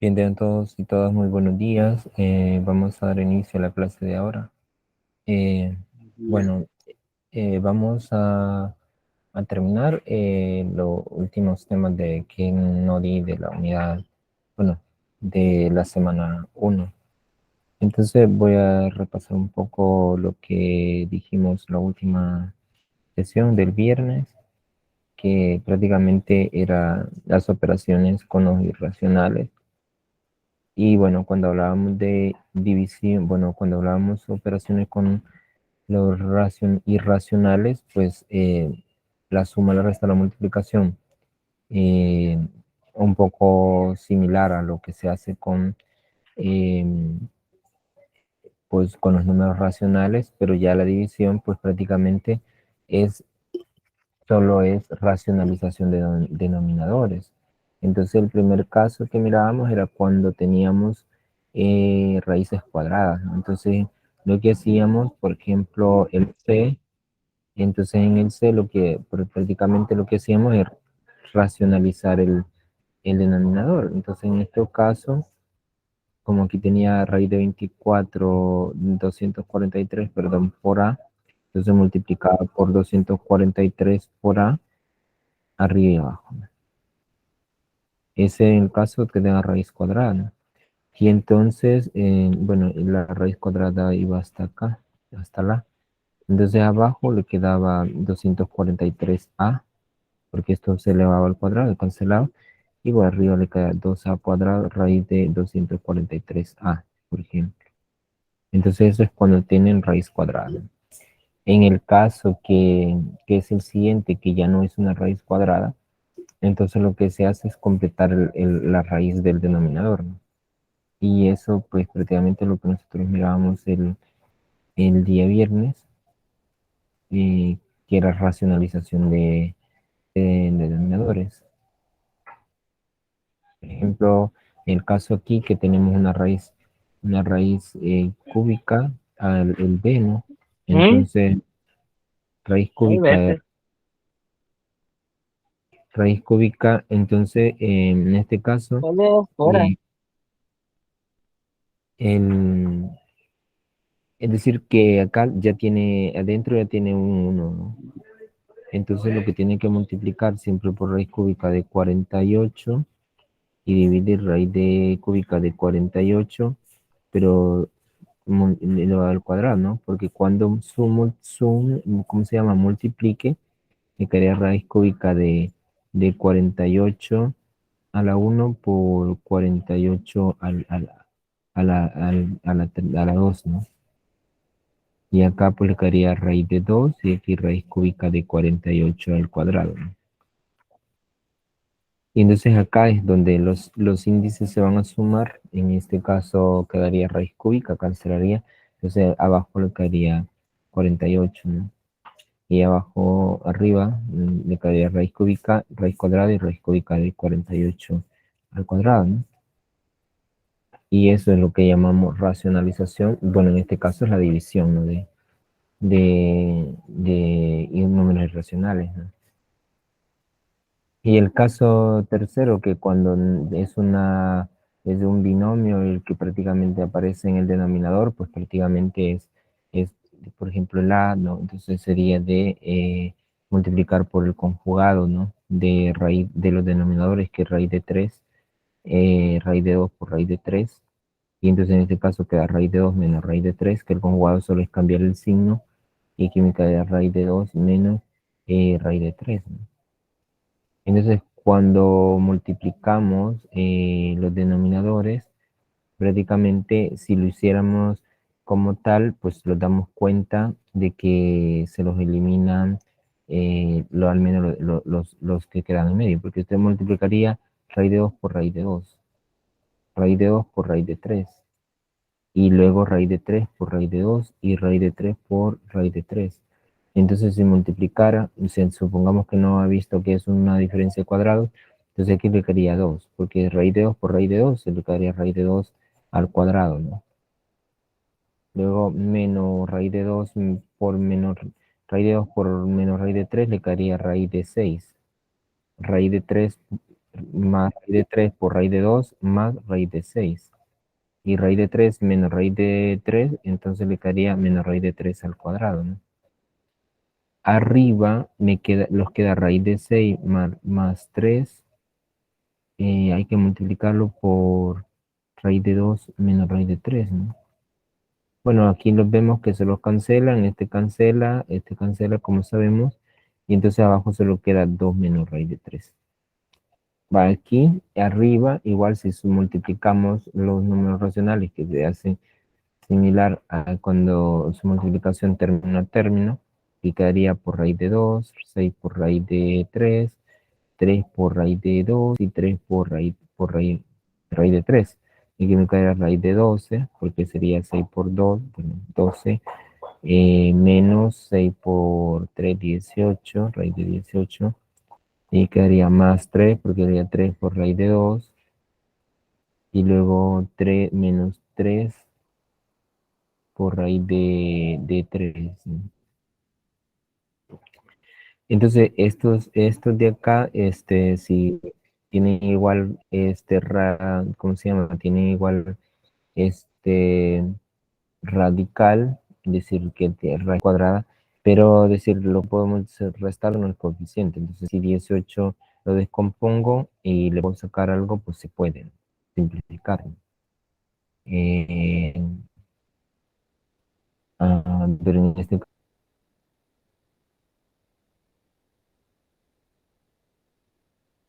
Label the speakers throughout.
Speaker 1: Bien, tengan todos y todas muy buenos días. Vamos a dar inicio a la clase de ahora. Eh,
Speaker 2: Bien.
Speaker 1: bueno, vamos a terminar los últimos temas de que no di de la unidad, bueno, de la semana uno. Entonces voy a repasar un poco lo que dijimos la última sesión del viernes, que prácticamente era las operaciones con los irracionales. Y bueno, cuando hablábamos de división, bueno, cuando hablábamos de operaciones con los irracionales, pues la suma, la resta, la multiplicación, eh, un poco similar a lo que se hace con, eh, pues, con los números racionales, pero ya la división, pues prácticamente es solo es racionalización de denominadores. Entonces el primer caso que mirábamos era cuando teníamos raíces cuadradas, ¿no? Entonces lo que hacíamos, por ejemplo, el C, entonces en el C prácticamente lo que hacíamos es racionalizar el denominador. Entonces en este caso, como aquí tenía raíz de 24, 243, perdón, por A, entonces multiplicaba por 243 por A, arriba y abajo, ¿no? Ese es el caso que tenga raíz cuadrada, ¿no? Y entonces, bueno, la raíz cuadrada iba hasta acá, hasta la. Entonces abajo le quedaba 243a, porque esto se elevaba al cuadrado, cancelado. Y bueno, arriba le queda 2a cuadrado, raíz de 243a, por ejemplo. Entonces eso es cuando tienen raíz cuadrada, ¿no? En el caso que es el siguiente, que ya no es una raíz cuadrada, entonces lo que se hace es completar la raíz del denominador, ¿no? Y eso pues prácticamente lo que nosotros mirábamos el día viernes, eh, que era racionalización de denominadores. Por ejemplo, el caso aquí que tenemos una raíz cúbica el b, ¿no?
Speaker 2: ¿Mm?
Speaker 1: Entonces, raíz
Speaker 2: Hay
Speaker 1: cúbica,
Speaker 2: veces.
Speaker 1: entonces en este caso,
Speaker 2: Son de 2 horas.
Speaker 1: eh, el, es decir, que acá ya tiene, adentro ya tiene un 1, ¿no? Entonces lo que tiene que multiplicar siempre por raíz cúbica de 48 y dividir raíz de cúbica de 48, pero elevado al cuadrado, ¿no? Porque cuando ¿cómo se llama? Multiplique, me quedaría raíz cúbica de 48 a la 1 por 48 a la 2, ¿no? Y acá pues le quedaría raíz de 2 y aquí raíz cúbica de 48 al cuadrado, ¿no? Y entonces acá es donde los índices se van a sumar. En este caso quedaría raíz cúbica, cancelaría. Entonces abajo le quedaría 48, ¿no? Y abajo, arriba, le quedaría raíz cúbica, raíz cuadrada y raíz cúbica de 48 al cuadrado, ¿no? Y eso es lo que llamamos racionalización. Bueno, en este caso es la división, ¿no? De números irracionales, ¿no? Y el caso tercero, que cuando es de un binomio el que prácticamente aparece en el denominador, pues prácticamente es por ejemplo, el A, ¿no? Entonces sería de multiplicar por el conjugado, ¿no? De raíz de los denominadores, que es raíz de 3, raíz de 2 por raíz de 3. Y entonces en este caso queda raíz de 2 menos raíz de 3, que el conjugado solo es cambiar el signo, y aquí me queda raíz de 2 menos raíz de 3, ¿no? Entonces, cuando multiplicamos los denominadores, prácticamente si lo hiciéramos como tal, pues nos damos cuenta de que se los eliminan al menos los que quedan en medio, porque usted multiplicaría raíz de 2 por raíz de 2, raíz de 2 por raíz de 3, y luego raíz de 3 por raíz de 2 y raíz de 3 por raíz de 3. Entonces, si multiplicara, si supongamos que no ha visto que es una diferencia de cuadrados, entonces aquí le quedaría 2, porque raíz de 2 por raíz de 2 se le quedaría raíz de 2 al cuadrado, ¿no? Luego menos raíz de 2 por menos raíz de 2 por menos raíz de 3 le quedaría raíz de 6. Raíz de 3, más raíz de 3 por raíz de 2 más raíz de 6. Y raíz de 3 menos raíz de 3, entonces le quedaría menos raíz de 3 al cuadrado, ¿no? Arriba los queda raíz de 6 más 3. Hay que multiplicarlo por raíz de 2 menos raíz de 3, ¿no? Bueno, aquí los vemos que se los cancelan, este cancela, como sabemos, y entonces abajo solo queda 2 menos raíz de 3. Va aquí, arriba, igual si multiplicamos los números racionales que se hacen similar a cuando su multiplicación término a término, y quedaría por raíz de 2, 6 por raíz de 3, 3 por raíz de 2 y 3 raíz de 3. Y aquí me quedaría raíz de 12, porque sería 6 por 2, bueno, 12, menos 6 por 3, 18, raíz de 18, y quedaría más 3, porque sería 3 por raíz de 2, y luego 3 menos 3 por raíz de 3. Entonces, estos de acá, si tienen igual, ¿cómo se llama? Tienen igual, este, radical, es decir, que tiene raíz cuadrada, pero decir, lo podemos restar en el coeficiente. Entonces, si 18 lo descompongo y le puedo sacar algo, pues se puede simplificar. Eh, pero en este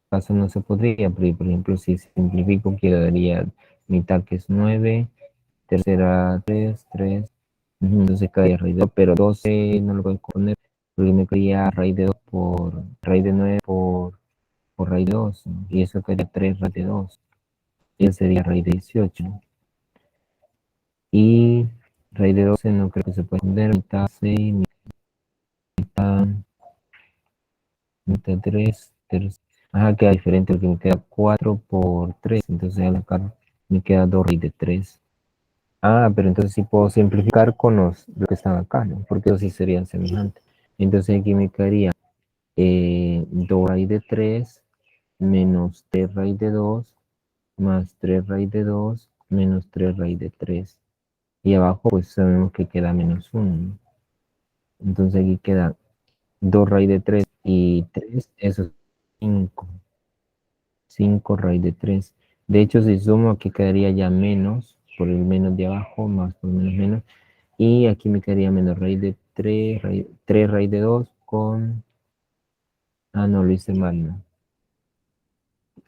Speaker 1: caso no se podría, porque, por ejemplo, si simplifico, quedaría mitad que es 9, tercera 3 3, entonces quedaría raíz de 2, pero 12 no lo voy a poner, porque me quedaría raíz de 2 por raíz de 9 por raíz de 2, ¿no? Y eso quedaría 3 raíz de 2, y eso sería raíz de 18, ¿no? Y raíz de 12 no creo que se pueda poner, mitad 6, mitad, mitad 3, ajá, queda diferente porque me queda 4 por 3, entonces al sacar me queda 2 raíz de 3. Ah, pero entonces sí puedo simplificar con los que están acá, ¿no? Porque ellos sí serían semejantes. Entonces aquí me quedaría 2 raíz de 3 menos 3 raíz de 2 más 3 raíz de 2 menos 3 raíz de 3. Y abajo pues sabemos que queda menos 1, ¿no? Entonces aquí queda 2 raíz de 3 y 3, eso es 5. 5 raíz de 3. De hecho, si sumo, aquí quedaría ya menos, por el menos de abajo, más por menos menos. Y aquí me quedaría menos raíz de 3 3 raíz de 2 con... Ah, no, lo hice mal, ¿no?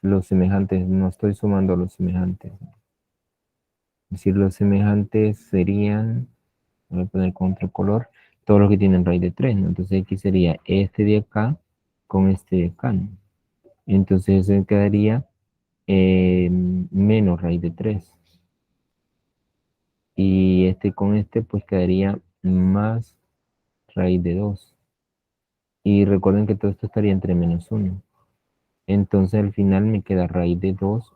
Speaker 1: Los semejantes, no estoy sumando los semejantes. Es decir, los semejantes serían, voy a poner con otro color, todos los que tienen raíz de 3, ¿no? Entonces aquí sería este de acá con este de acá, ¿no? Entonces eso quedaría menos raíz de 3. Y este con este pues quedaría más raíz de 2. Y recuerden que todo esto estaría entre menos 1. Entonces al final me queda raíz de 2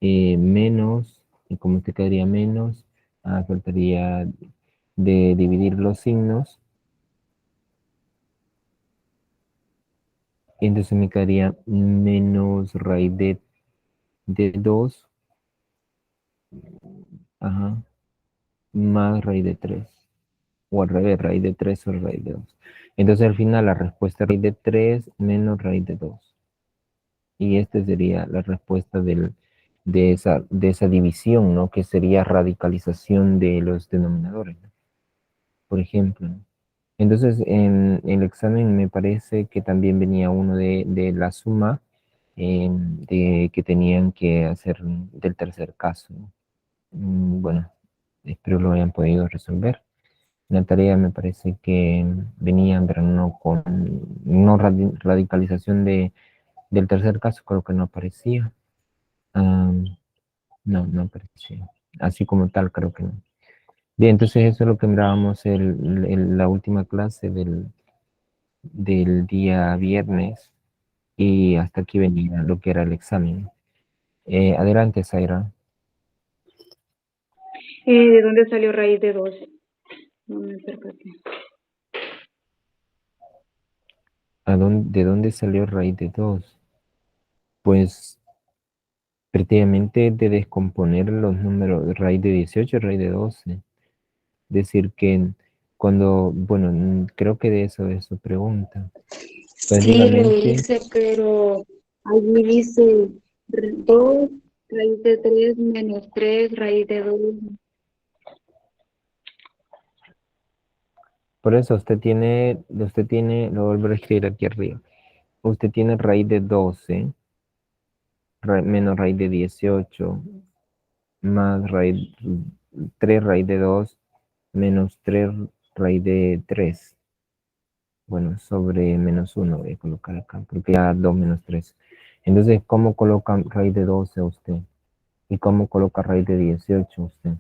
Speaker 1: menos, y como este quedaría menos, faltaría de dividir los signos, y entonces me quedaría menos raíz de 2, ajá, más raíz de 3, o al revés, raíz de 3 sobre raíz de 2. Entonces al final la respuesta es raíz de 3 menos raíz de 2. Y esta sería la respuesta de esa división, ¿no? Que sería radicalización de los denominadores, ¿no? Por ejemplo, ¿no? Entonces, en el examen me parece que también venía uno de la suma de que tenían que hacer del tercer caso, ¿no? Bueno, espero lo hayan podido resolver. La tarea me parece que venía, pero no con no radicalización del tercer caso, creo que no aparecía. No, no aparecía. Así como tal, creo que no. Bien, entonces eso es lo que mirábamos la última clase del día viernes, y hasta aquí venía lo que era el examen. Adelante, Zaira.
Speaker 2: ¿De dónde salió raíz de 12? No me percaté.
Speaker 1: ¿De dónde salió raíz de 2? Pues prácticamente de descomponer los números raíz de 18 raíz de 12. Decir que cuando, bueno, creo que de eso es su pregunta.
Speaker 2: Sí, lo
Speaker 1: Prácticamente,
Speaker 2: hice, pero allí dice 2 raíz de 3 menos 3 raíz de 2.
Speaker 1: por eso lo vuelvo a escribir aquí arriba. Usted tiene raíz de 12 menos raíz de 18 más raíz 3 raíz de 2 menos 3 raíz de 3. Bueno, sobre menos 1 voy a colocar acá, porque ya 2 menos 3. Entonces, ¿cómo coloca raíz de 12 usted? ¿Y cómo coloca raíz de 18 usted?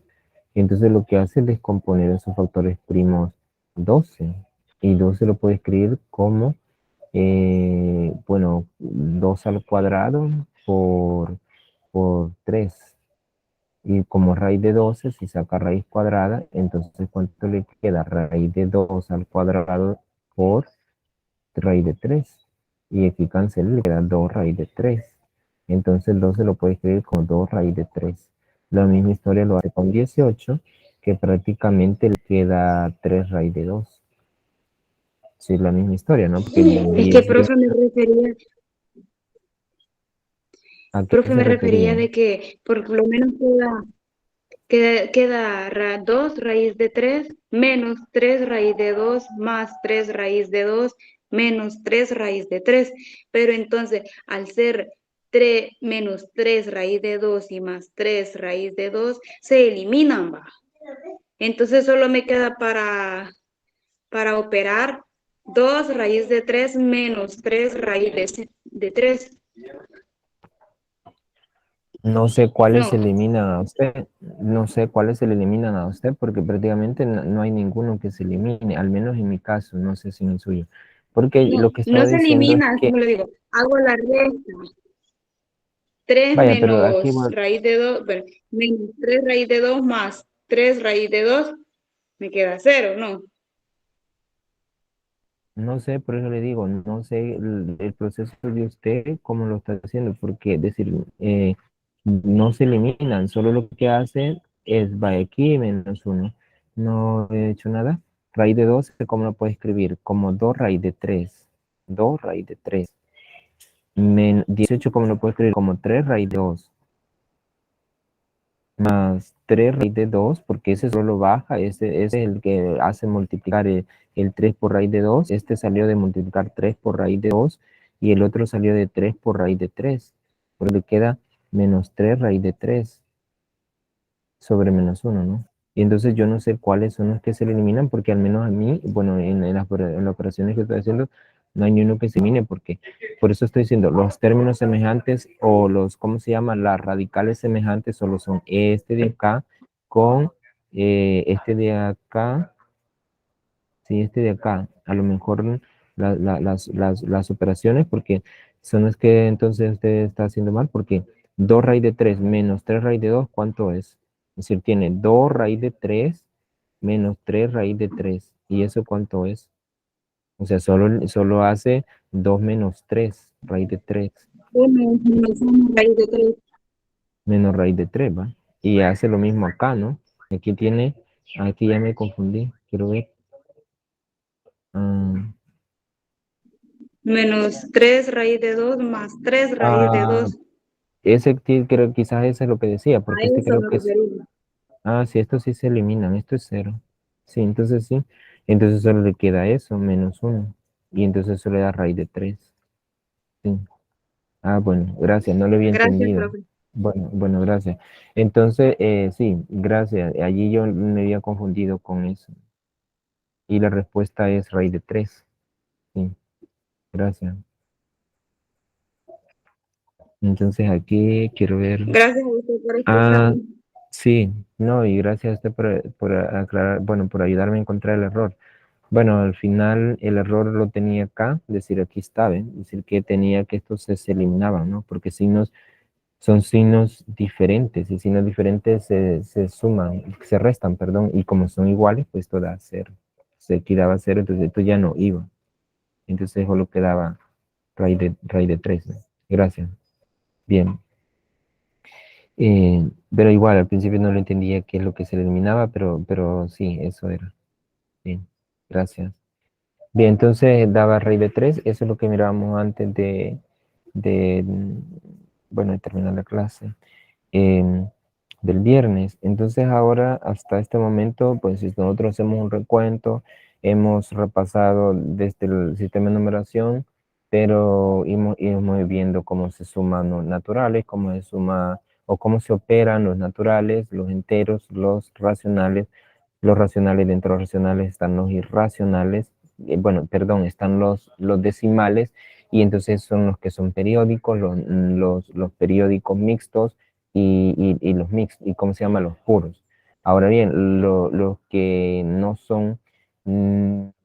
Speaker 1: Y entonces lo que hace es descomponer esos factores primos 12. Y 12 lo puede escribir como, bueno, 2 al cuadrado por 3. Y como raíz de 12, si saca raíz cuadrada, entonces ¿cuánto le queda? Raíz de 2 al cuadrado por raíz de 3. Y aquí cancela, le queda 2 raíz de 3. Entonces el 12 lo puede escribir como 2 raíz de 3. La misma historia lo hace con 18, que prácticamente le queda 3 raíz de 2. Sí, la misma historia, ¿no? Porque
Speaker 2: Es que,
Speaker 1: 18, ¿a qué
Speaker 2: profe,
Speaker 1: se
Speaker 2: me refería
Speaker 1: refería?
Speaker 2: de que por lo menos queda 2 raíz de 3 menos 3 raíz de 2 más 3 raíz de 2 menos 3 raíz de 3. Pero entonces, al ser 3 menos 3 raíz de 2 y más 3 raíz de 2 se eliminan, ¿va? Entonces solo me queda para operar 2 raíz de 3 menos 3 raíz de 3.
Speaker 1: No sé cuáles se
Speaker 2: No,
Speaker 1: eliminan a usted, no sé cuáles se le eliminan a usted, porque prácticamente no hay ninguno que se elimine, al menos en mi caso, no sé si en el suyo. Porque
Speaker 2: no,
Speaker 1: lo que
Speaker 2: no
Speaker 1: estaba
Speaker 2: se
Speaker 1: diciendo es
Speaker 2: elimina,
Speaker 1: que,
Speaker 2: como le digo, hago la resta. 3
Speaker 1: vaya, pero aquí,
Speaker 2: menos raíz de 2, bueno, menos 3 raíz de 2 más 3 raíz de 2, me queda cero, ¿no?
Speaker 1: no sé, por eso le digo, no sé el proceso de usted, cómo lo está haciendo, porque es decir, no se eliminan, solo lo que hace es, va aquí menos uno. No he hecho nada. Raíz de 2, ¿cómo lo puede escribir? Como 2 raíz de 3. 2 raíz de 3. 18, ¿cómo lo puedo escribir? Como 3 raíz de 2. Más 3 raíz de 2, porque ese solo baja, ese es el que hace multiplicar el 3 por raíz de 2. Este salió de multiplicar 3 por raíz de 2 y el otro salió de 3 por raíz de 3. Porque le queda menos 3 raíz de 3 sobre menos uno, ¿no? Y entonces yo no sé cuáles son los que se le eliminan, porque al menos a mí, bueno, en las operaciones que estoy haciendo, no hay ni uno que se elimine, porque por eso estoy diciendo, los términos semejantes o los, ¿cómo se llama? Las radicales semejantes solo son este de acá con este de acá. Sí, este de acá, a lo mejor las operaciones, porque son las que entonces usted está haciendo mal, porque 2 raíz de 3 menos 3 raíz de 2, ¿cuánto es? Es decir, tiene 2 raíz de 3 menos 3 raíz de 3. ¿Y eso cuánto es? O sea, solo hace 2 menos 3 raíz de 3
Speaker 2: Menos 1 raíz de 3,
Speaker 1: menos raíz de 3, ¿va? Y hace lo mismo acá, ¿no? Aquí tiene, aquí ya me confundí, quiero ver. Ah,
Speaker 2: menos 3 raíz de 2 más 3 raíz de
Speaker 1: ah,
Speaker 2: 2.
Speaker 1: Ese creo quizás eso es lo que decía,
Speaker 2: A
Speaker 1: porque este
Speaker 2: eso
Speaker 1: creo
Speaker 2: me
Speaker 1: que es,
Speaker 2: refería.
Speaker 1: sí, estos sí se eliminan, esto es cero. Sí, entonces sí, entonces solo le queda eso, menos uno. Y entonces eso le da raíz de 3. Sí. Bueno, gracias, no lo había
Speaker 2: Gracias,
Speaker 1: entendido.
Speaker 2: profe.
Speaker 1: Bueno, gracias. Entonces, sí, gracias. Allí yo me había confundido con eso. Y la respuesta es raíz de 3. Sí, gracias. Entonces aquí quiero ver.
Speaker 2: Gracias a usted por
Speaker 1: Ah,
Speaker 2: explicarme.
Speaker 1: sí, no, y gracias a usted por aclarar, bueno, por ayudarme a encontrar el error. Bueno, al final el error lo tenía acá, es decir, aquí estaba, es decir, que tenía que estos se eliminaban, ¿no? Porque son signos diferentes, y signos diferentes se suman, se restan, perdón, y como son iguales, pues esto da cero. Se quedaba cero, entonces esto ya no iba. Entonces solo quedaba raíz de 3, ¿no? Gracias. Bien. Pero igual, al principio no lo entendía qué es lo que se eliminaba, pero sí, eso era. Bien, gracias. Bien, entonces daba raíz de 3, eso es lo que mirábamos antes de, bueno, de terminar la clase em, del viernes. Entonces ahora, hasta este momento, pues si nosotros hacemos un recuento, hemos repasado desde el sistema de numeración, pero íbamos viendo cómo se suman los naturales, cómo se suma o cómo se operan los naturales, los enteros, los racionales. Los racionales, dentro de los racionales están los irracionales, bueno, perdón, están los decimales, y entonces son los que son periódicos, los periódicos mixtos y los mixtos, y ¿cómo se llama? Los puros. Ahora bien, los que no son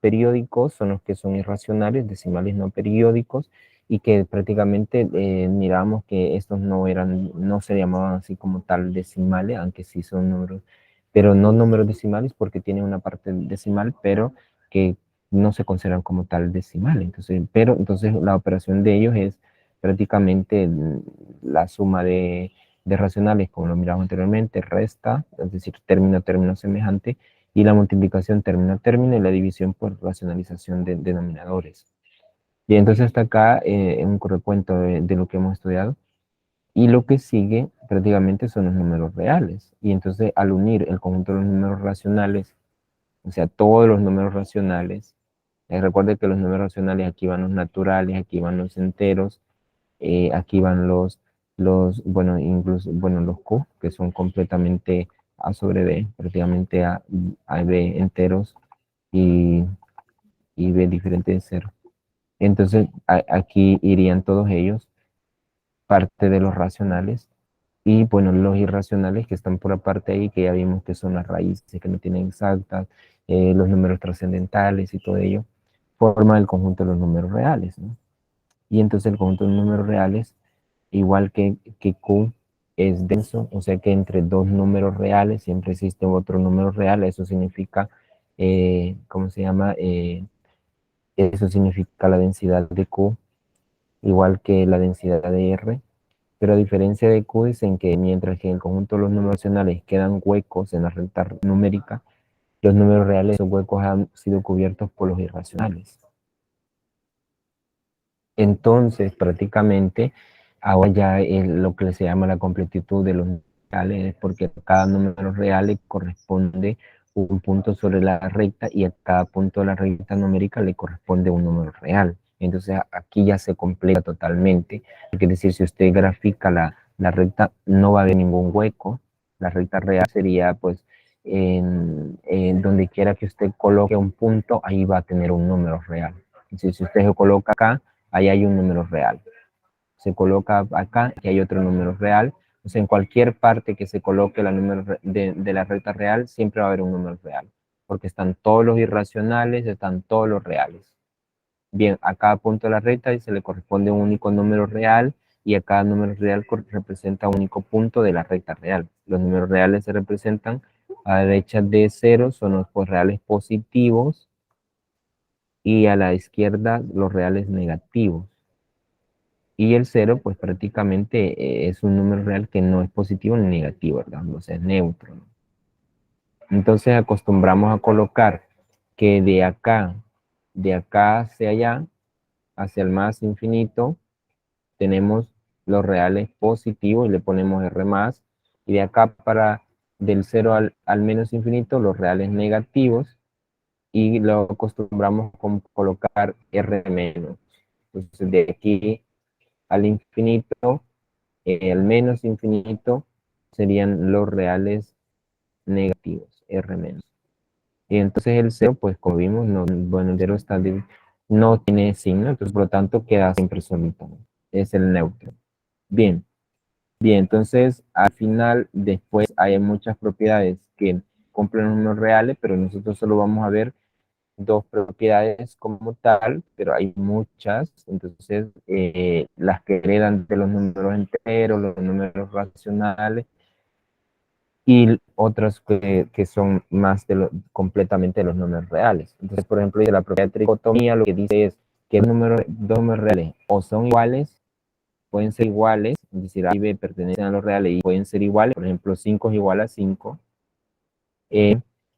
Speaker 1: periódicos son los que son irracionales, decimales no periódicos, y que prácticamente miramos que estos no se llamaban así como tal decimales, aunque sí son números, pero no números decimales porque tienen una parte decimal, pero que no se consideran como tal decimal. Entonces la operación de ellos es prácticamente la suma de racionales, como lo miramos anteriormente, resta, es decir, término a término semejante, y la multiplicación término a término y la división por racionalización de denominadores. Y entonces hasta acá un recuento de lo que hemos estudiado. Y lo que sigue prácticamente son los números reales. Y entonces al unir el conjunto de los números racionales, o sea, todos los números racionales, recuerde que los números racionales, aquí van los naturales, aquí van los enteros, aquí van bueno, incluso, bueno, los Q, que son completamente A sobre B, prácticamente A y B enteros y, y B diferente de cero. Entonces aquí irían todos ellos, parte de los racionales. Y bueno, los irracionales que están por aparte ahí, que ya vimos que son las raíces que no tienen exactas, los números trascendentales y todo ello, forma el conjunto de los números reales, ¿no? Y entonces el conjunto de números reales, igual que Q, es denso, o sea que entre dos números reales siempre existe otro número real, eso significa, ¿cómo se llama? Eso significa la densidad de Q, igual que la densidad de R. Pero a diferencia de Q, dicen que mientras que en el conjunto de los números racionales quedan huecos en la recta numérica, los números reales, esos huecos han sido cubiertos por los irracionales. Entonces, prácticamente, ahora ya es lo que se llama la completitud de los números reales, porque cada número real le corresponde un punto sobre la recta y a cada punto de la recta numérica le corresponde un número real. Entonces, aquí ya se completa totalmente. Es decir, si usted grafica la recta, no va a haber ningún hueco. La recta real sería, pues, en donde quiera que usted coloque un punto, ahí va a tener un número real. Entonces, si usted lo coloca acá, ahí hay un número real. Se coloca acá y hay otro número real. O sea, en cualquier parte que se coloque la número de la recta real, siempre va a haber un número real. Porque están todos los irracionales, están todos los reales. Bien, a cada punto de la recta se le corresponde un único número real y a cada número real representa un único punto de la recta real. Los números reales se representan a la derecha de 0, son los reales positivos, y a la izquierda los reales negativos. Y el 0, pues prácticamente es un número real que no es positivo ni negativo, ¿verdad? O sea, es neutro, ¿no? Entonces acostumbramos a colocar que de acá hacia allá, hacia el más infinito, tenemos los reales positivos y le ponemos R más, y de acá para del 0 al menos infinito, los reales negativos, y lo acostumbramos a colocar R menos. Entonces de aquí al infinito, al menos infinito, serían los reales negativos, R menos. Y entonces el cero, pues como vimos, no, bueno, el cero no tiene signo, entonces por lo tanto queda siempre solito, ¿no? Es el neutro. Bien, bien, entonces al final después hay muchas propiedades que cumplen unos reales, pero nosotros solo vamos a ver dos propiedades como tal, pero hay muchas, entonces las que heredan de los números enteros, los números racionales, y otras que son más completamente de los números reales. Entonces, por ejemplo, de la propiedad de tricotomía, lo que dice es que dos números reales o son iguales pueden ser iguales, es decir, A y B pertenecen a los reales y pueden ser iguales, por ejemplo, 5 es igual a 5,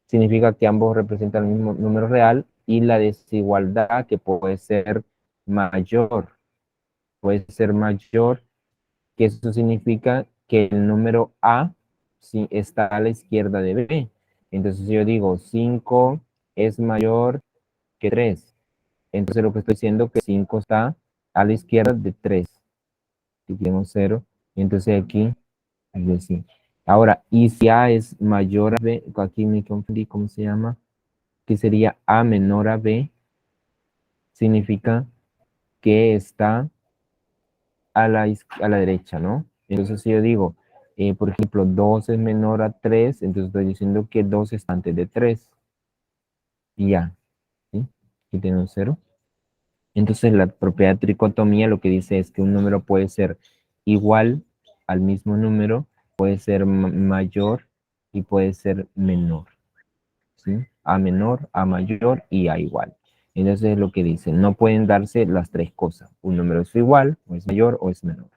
Speaker 1: significa que ambos representan el mismo número real y la desigualdad que puede ser mayor, que eso significa que el número A sí, está a la izquierda de B. Entonces yo digo 5 es mayor que 3. Entonces lo que estoy diciendo es que 5 está a la izquierda de 3. Si tengo 0, entonces aquí, es decir, ahora, y si A es mayor a B, aquí me confundí, ¿cómo se llama? Que sería A menor a B, significa que está a la derecha, ¿no? Entonces, si yo digo, por ejemplo, 2 es menor a 3, entonces estoy diciendo que 2 está antes de 3. Y ya, ¿sí? Aquí tengo 0. Entonces, la propiedad de tricotomía lo que dice es que un número puede ser igual al mismo número, puede ser mayor y puede ser menor, ¿sí? A menor, A mayor y A igual. Entonces, es lo que dice, no pueden darse las tres cosas. Un número es igual, o es mayor, o es menor.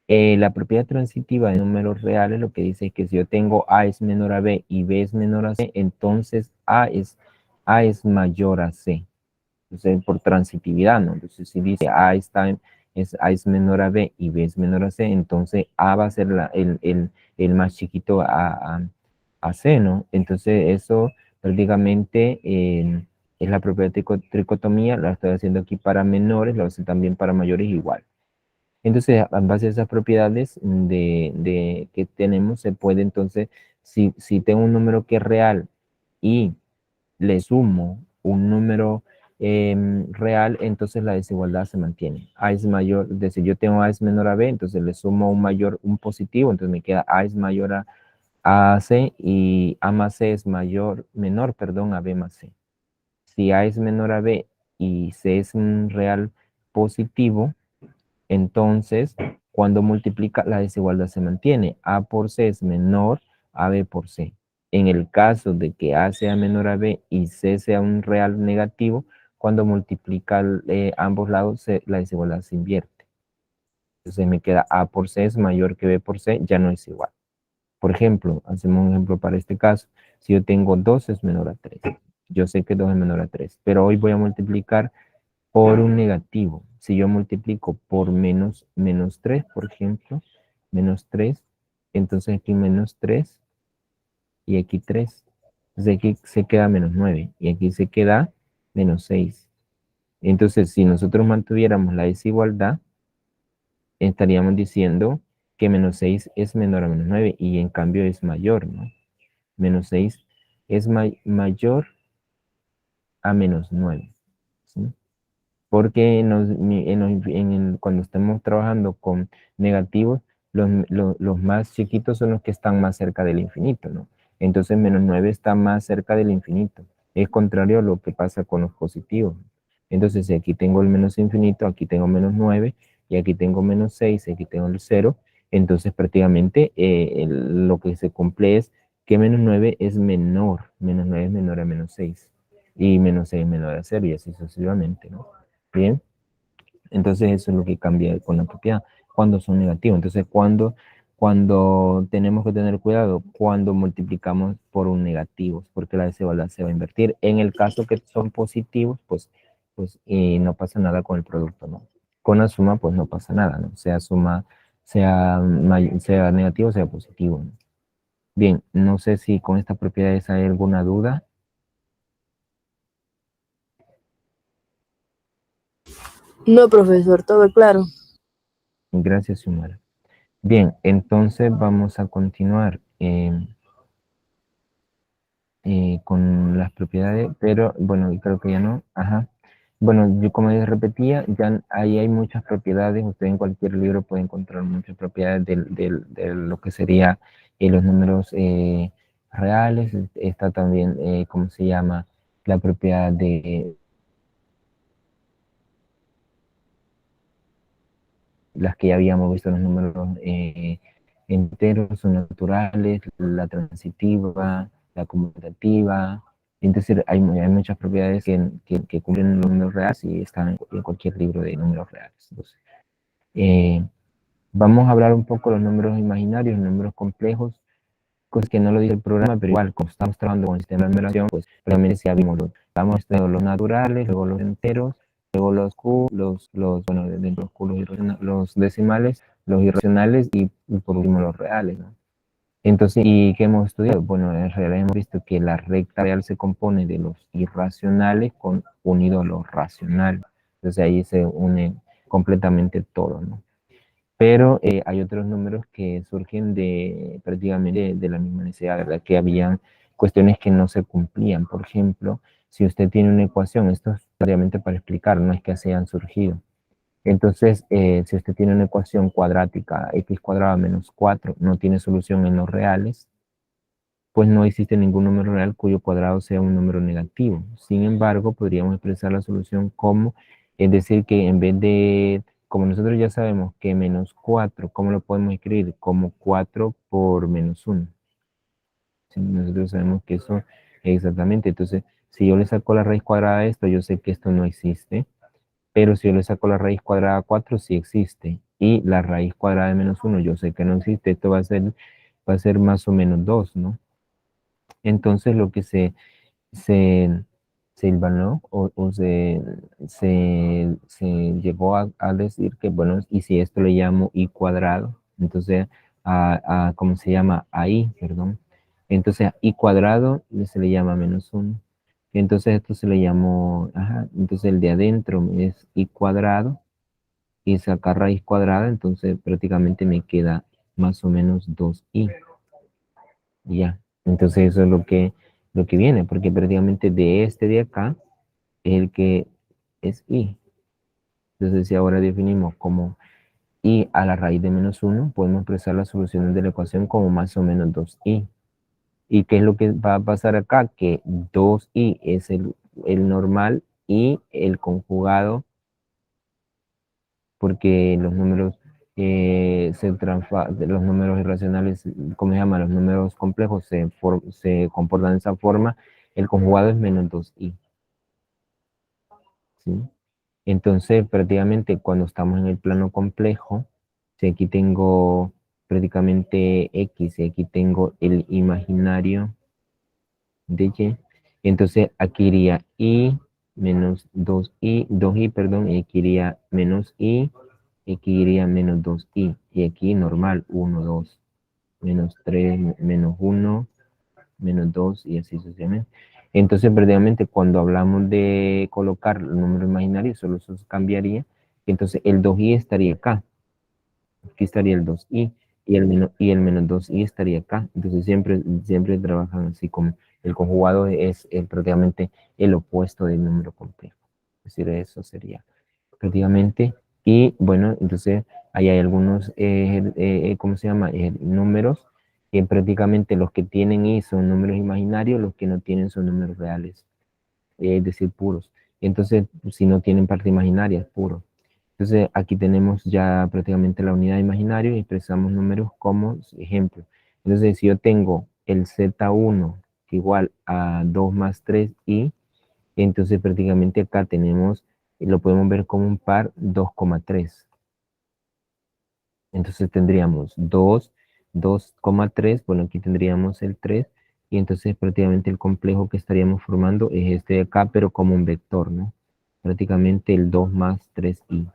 Speaker 1: La propiedad transitiva de números reales lo que dice es que si yo tengo A es menor a B y B es menor a C, entonces A es mayor a C. Entonces, por transitividad, ¿no? Entonces, si dice A es menor a B y B es menor a C, entonces A va a ser el más chiquito a C, ¿no? Entonces, eso prácticamente es la propiedad de tricotomía, la estoy haciendo aquí para menores, lo hace también para mayores igual. Entonces, en base a esas propiedades que tenemos, se puede entonces, si tengo un número que es real y le sumo un número real, entonces la desigualdad se mantiene. A es mayor, es decir, yo tengo A es menor a B, entonces le sumo un positivo, entonces me queda A es mayor a C y A más C es menor, perdón, a B más C. Si A es menor a B y C es un real positivo, entonces, cuando multiplica, la desigualdad se mantiene. A por C es menor a B por C. En el caso de que A sea menor a B y C sea un real negativo, cuando multiplica ambos lados, la desigualdad se invierte. Entonces me queda A por C es mayor que B por C, ya no es igual. Por ejemplo, hacemos un ejemplo para este caso. Si yo tengo 2 es menor a 3. Yo sé que 2 es menor a 3, pero hoy voy a multiplicar por un negativo. Si yo multiplico por menos 3, por ejemplo, menos 3, entonces aquí menos 3 y aquí 3. Entonces aquí se queda menos 9 y aquí se queda menos 6. Entonces, si nosotros mantuviéramos la desigualdad, estaríamos diciendo que menos 6 es menor a menos 9 y en cambio es mayor, ¿no? Menos 6 es mayor a menos 9, ¿sí? Porque cuando estemos trabajando con negativos, los más chiquitos son los que están más cerca del infinito, ¿no? Entonces menos 9 está más cerca del infinito. Es contrario a lo que pasa con los positivos. Entonces, si aquí tengo el menos infinito, aquí tengo menos 9, y aquí tengo menos 6, y aquí tengo el 0, entonces prácticamente lo que se cumple es que menos 9 es menor a menos 6, y menos 6 es menor a 0, y así sucesivamente, ¿no? Bien, entonces eso es lo que cambia con la propiedad cuando son negativos. Entonces, cuando tenemos que tener cuidado, cuando multiplicamos por un negativo, porque la desigualdad se va a invertir. En el caso que son positivos, pues no pasa nada con el producto, ¿no? Con la suma, pues no pasa nada, ¿no? Sea suma, sea negativo, sea positivo, ¿no? Bien, no sé si con estas propiedades hay alguna duda.
Speaker 3: No, profesor, todo claro.
Speaker 1: Gracias, Xiomara. Bien, entonces vamos a continuar con las propiedades, pero bueno, creo que ya no. Ajá. Bueno, yo como les repetía, ya ahí hay muchas propiedades. Usted en cualquier libro puede encontrar muchas propiedades de lo que sería los números reales. Está también, ¿cómo se llama? La propiedad de las que ya habíamos visto, los números enteros o naturales, la transitiva, la conmutativa. Entonces hay muchas propiedades que cumplen los números reales y están en cualquier libro de números reales. Entonces, Vamos a hablar un poco de los números imaginarios, números complejos, cosas que no lo dice el programa, pero igual, como estamos trabajando con el sistema de numeración, pues realmente ya vimos vamos a los naturales, luego los enteros, luego los Q, bueno, dentro de los Q, los decimales, los irracionales y por último los reales, ¿no? Entonces, ¿y qué hemos estudiado? Bueno, en realidad hemos visto que la recta real se compone de los irracionales unido a los racionales. Entonces ahí se une completamente todo, ¿no? Pero hay otros números que surgen prácticamente de la misma necesidad, ¿verdad? Que habían cuestiones que no se cumplían. Por ejemplo, si usted tiene una ecuación, esto es prácticamente para explicar, no es que se hayan surgido. Entonces, si usted tiene una ecuación cuadrática, x cuadrado menos 4, no tiene solución en los reales, pues no existe ningún número real cuyo cuadrado sea un número negativo. Sin embargo, podríamos expresar la solución como, es decir, que en vez de, como nosotros ya sabemos que menos 4, ¿cómo lo podemos escribir? Como 4 por menos 1. ¿Sí? Nosotros sabemos que eso exactamente. Entonces, si yo le saco la raíz cuadrada de esto, yo sé que esto no existe. Pero si yo le saco la raíz cuadrada a 4, sí existe. Y la raíz cuadrada de menos 1, yo sé que no existe. Esto va a ser más o menos 2, ¿no? Entonces lo que se, se hilvanó se llegó a decir que, bueno, y si esto le llamo i cuadrado, entonces, ¿cómo se llama? A i, perdón. Entonces, a i cuadrado se le llama menos 1. Entonces, esto se le llamó, entonces el de adentro es i cuadrado y sacar raíz cuadrada, entonces prácticamente me queda más o menos 2i. Ya, entonces eso es lo que viene, porque prácticamente de este de acá es el que es i. Entonces si ahora definimos como i a la raíz de menos 1, podemos expresar las soluciones de la ecuación como más o menos 2i. ¿Y qué es lo que va a pasar acá? Que 2i es el normal y el conjugado, porque los números los números irracionales, ¿cómo se llama? Los números complejos se comportan de esa forma. El conjugado es menos 2i, ¿sí? Entonces, prácticamente cuando estamos en el plano complejo, si aquí tengo prácticamente x y aquí tengo el imaginario de y, entonces aquí iría i menos 2i, perdón, y aquí iría menos i, y aquí iría menos 2i, y aquí normal, 1, 2, menos 3, menos 1, menos 2, y así sucesivamente. Entonces, prácticamente, cuando hablamos de colocar el número imaginario, solo eso cambiaría. Entonces, el 2i estaría acá. Aquí estaría el 2i. Y el menos 2i estaría acá. Entonces, siempre trabajan así como el conjugado es prácticamente el opuesto del número complejo. Es decir, eso sería prácticamente. Y bueno, entonces ahí hay algunos, ¿cómo se llama? Números que prácticamente los que tienen i son números imaginarios, los que no tienen son números reales, es decir, puros. Entonces, si no tienen parte imaginaria, es puro. Entonces, aquí tenemos ya prácticamente la unidad imaginaria y expresamos números como ejemplo. Entonces, si yo tengo el Z1 que igual a 2 más 3i, entonces prácticamente acá tenemos, lo podemos ver como un par 2,3. Entonces tendríamos 2,3, bueno, aquí tendríamos el 3, y entonces prácticamente el complejo que estaríamos formando es este de acá, pero como un vector, ¿no? Prácticamente el 2 más 3i.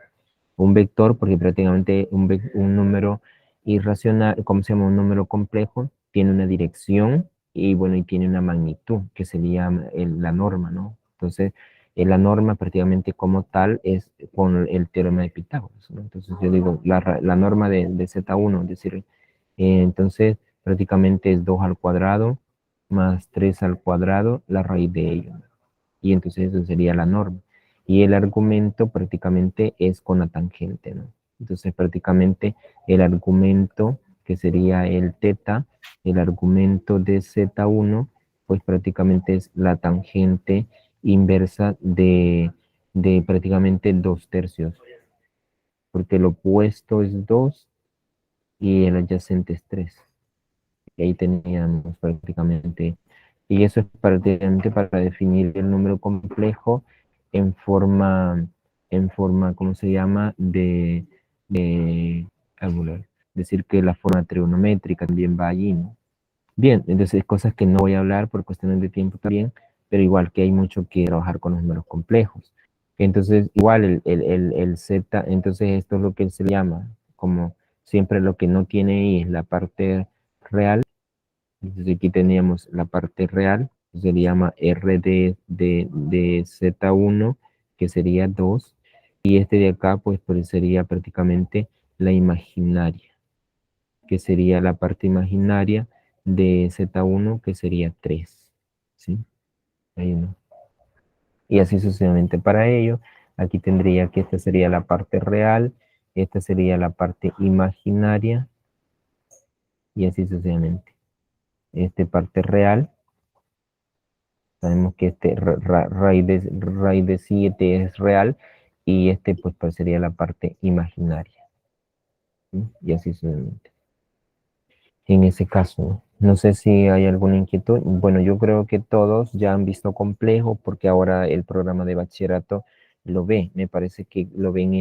Speaker 1: Un vector porque prácticamente un número irracional, ¿cómo se llama? Un número complejo, tiene una dirección y bueno, y tiene una magnitud, que sería la norma, ¿no? Entonces, la norma prácticamente como tal es con el teorema de Pitágoras, ¿no? Entonces yo digo, la norma de Z1, es decir, entonces prácticamente es 2 al cuadrado más 3 al cuadrado, la raíz de ello, ¿no? Y entonces eso sería la norma. Y el argumento prácticamente es con la tangente, ¿no? Entonces prácticamente el argumento que sería el teta, el argumento de Z1, pues prácticamente es la tangente inversa de prácticamente 2/3, porque el opuesto es 2 y el adyacente es 3. Y ahí teníamos prácticamente, y eso es prácticamente para definir el número complejo en forma, ¿cómo se llama? Euler. Decir que la forma trigonométrica también va allí, ¿no? Bien, entonces cosas que no voy a hablar por cuestiones de tiempo también, pero igual que hay mucho que trabajar con los números complejos. Entonces, igual el Z, entonces esto es lo que se le llama, como siempre lo que no tiene I es la parte real. Entonces aquí teníamos la parte real, se le llama R de Z1, que sería 2, y este de acá, pues sería prácticamente la imaginaria, que sería la parte imaginaria de Z1, que sería 3, ¿sí? Ahí no. Y así sucesivamente para ello. Aquí tendría que esta sería la parte real, esta sería la parte imaginaria, y así sucesivamente. Este parte real, sabemos que este raíz de 7 es real, y este pues sería la parte imaginaria, ¿sí? Y así sucesivamente. En ese caso, ¿no? No sé si hay alguna inquietud. Bueno, yo creo que todos ya han visto complejo porque ahora el programa de bachillerato lo ve. Me parece que lo ven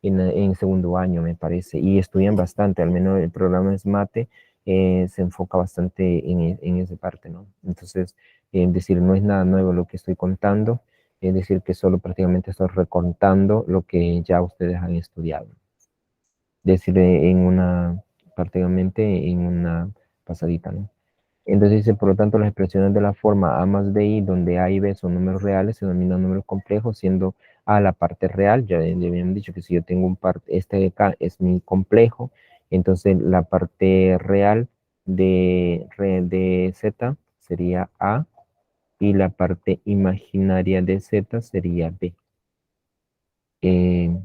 Speaker 1: en segundo año, me parece, y estudian bastante. Al menos el programa es mate, se enfoca bastante en esa parte, ¿no? Entonces, es decir, no es nada nuevo lo que estoy contando, es decir, que solo prácticamente estoy recontando lo que ya ustedes han estudiado. Decir en una, prácticamente en una pasadita, ¿no? Entonces dice, por lo tanto, las expresiones de la forma A más BI, donde A y B son números reales, se denominan números complejos, siendo A la parte real. Ya habíamos dicho que si yo tengo un parte, este de acá es mi complejo, entonces la parte real de Z sería A, y la parte imaginaria de Z sería B. Eh,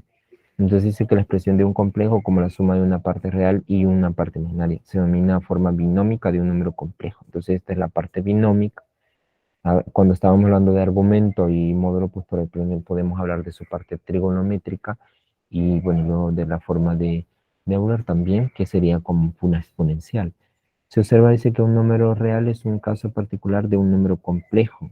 Speaker 1: entonces dice que la expresión de un complejo como la suma de una parte real y una parte imaginaria se denomina forma binómica de un número complejo. Entonces esta es la parte binómica. Cuando estábamos hablando de argumento y módulo, pues por ejemplo podemos hablar de su parte trigonométrica, y bueno, luego de la forma de Euler también, que sería como una exponencial. Se observa, dice que un número real es un caso particular de un número complejo,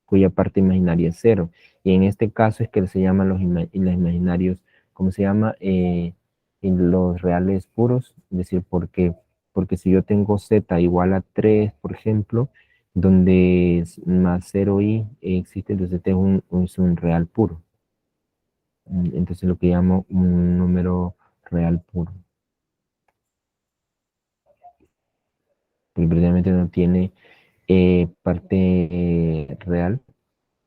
Speaker 1: cuya parte imaginaria es cero. Y en este caso es que se llaman los imaginarios, ¿cómo se llama? En los reales puros, es decir, porque si yo tengo z igual a 3, por ejemplo, donde más 0i existe, entonces este es un real puro. Entonces lo que llamo un número real puro. Porque precisamente no tiene parte real,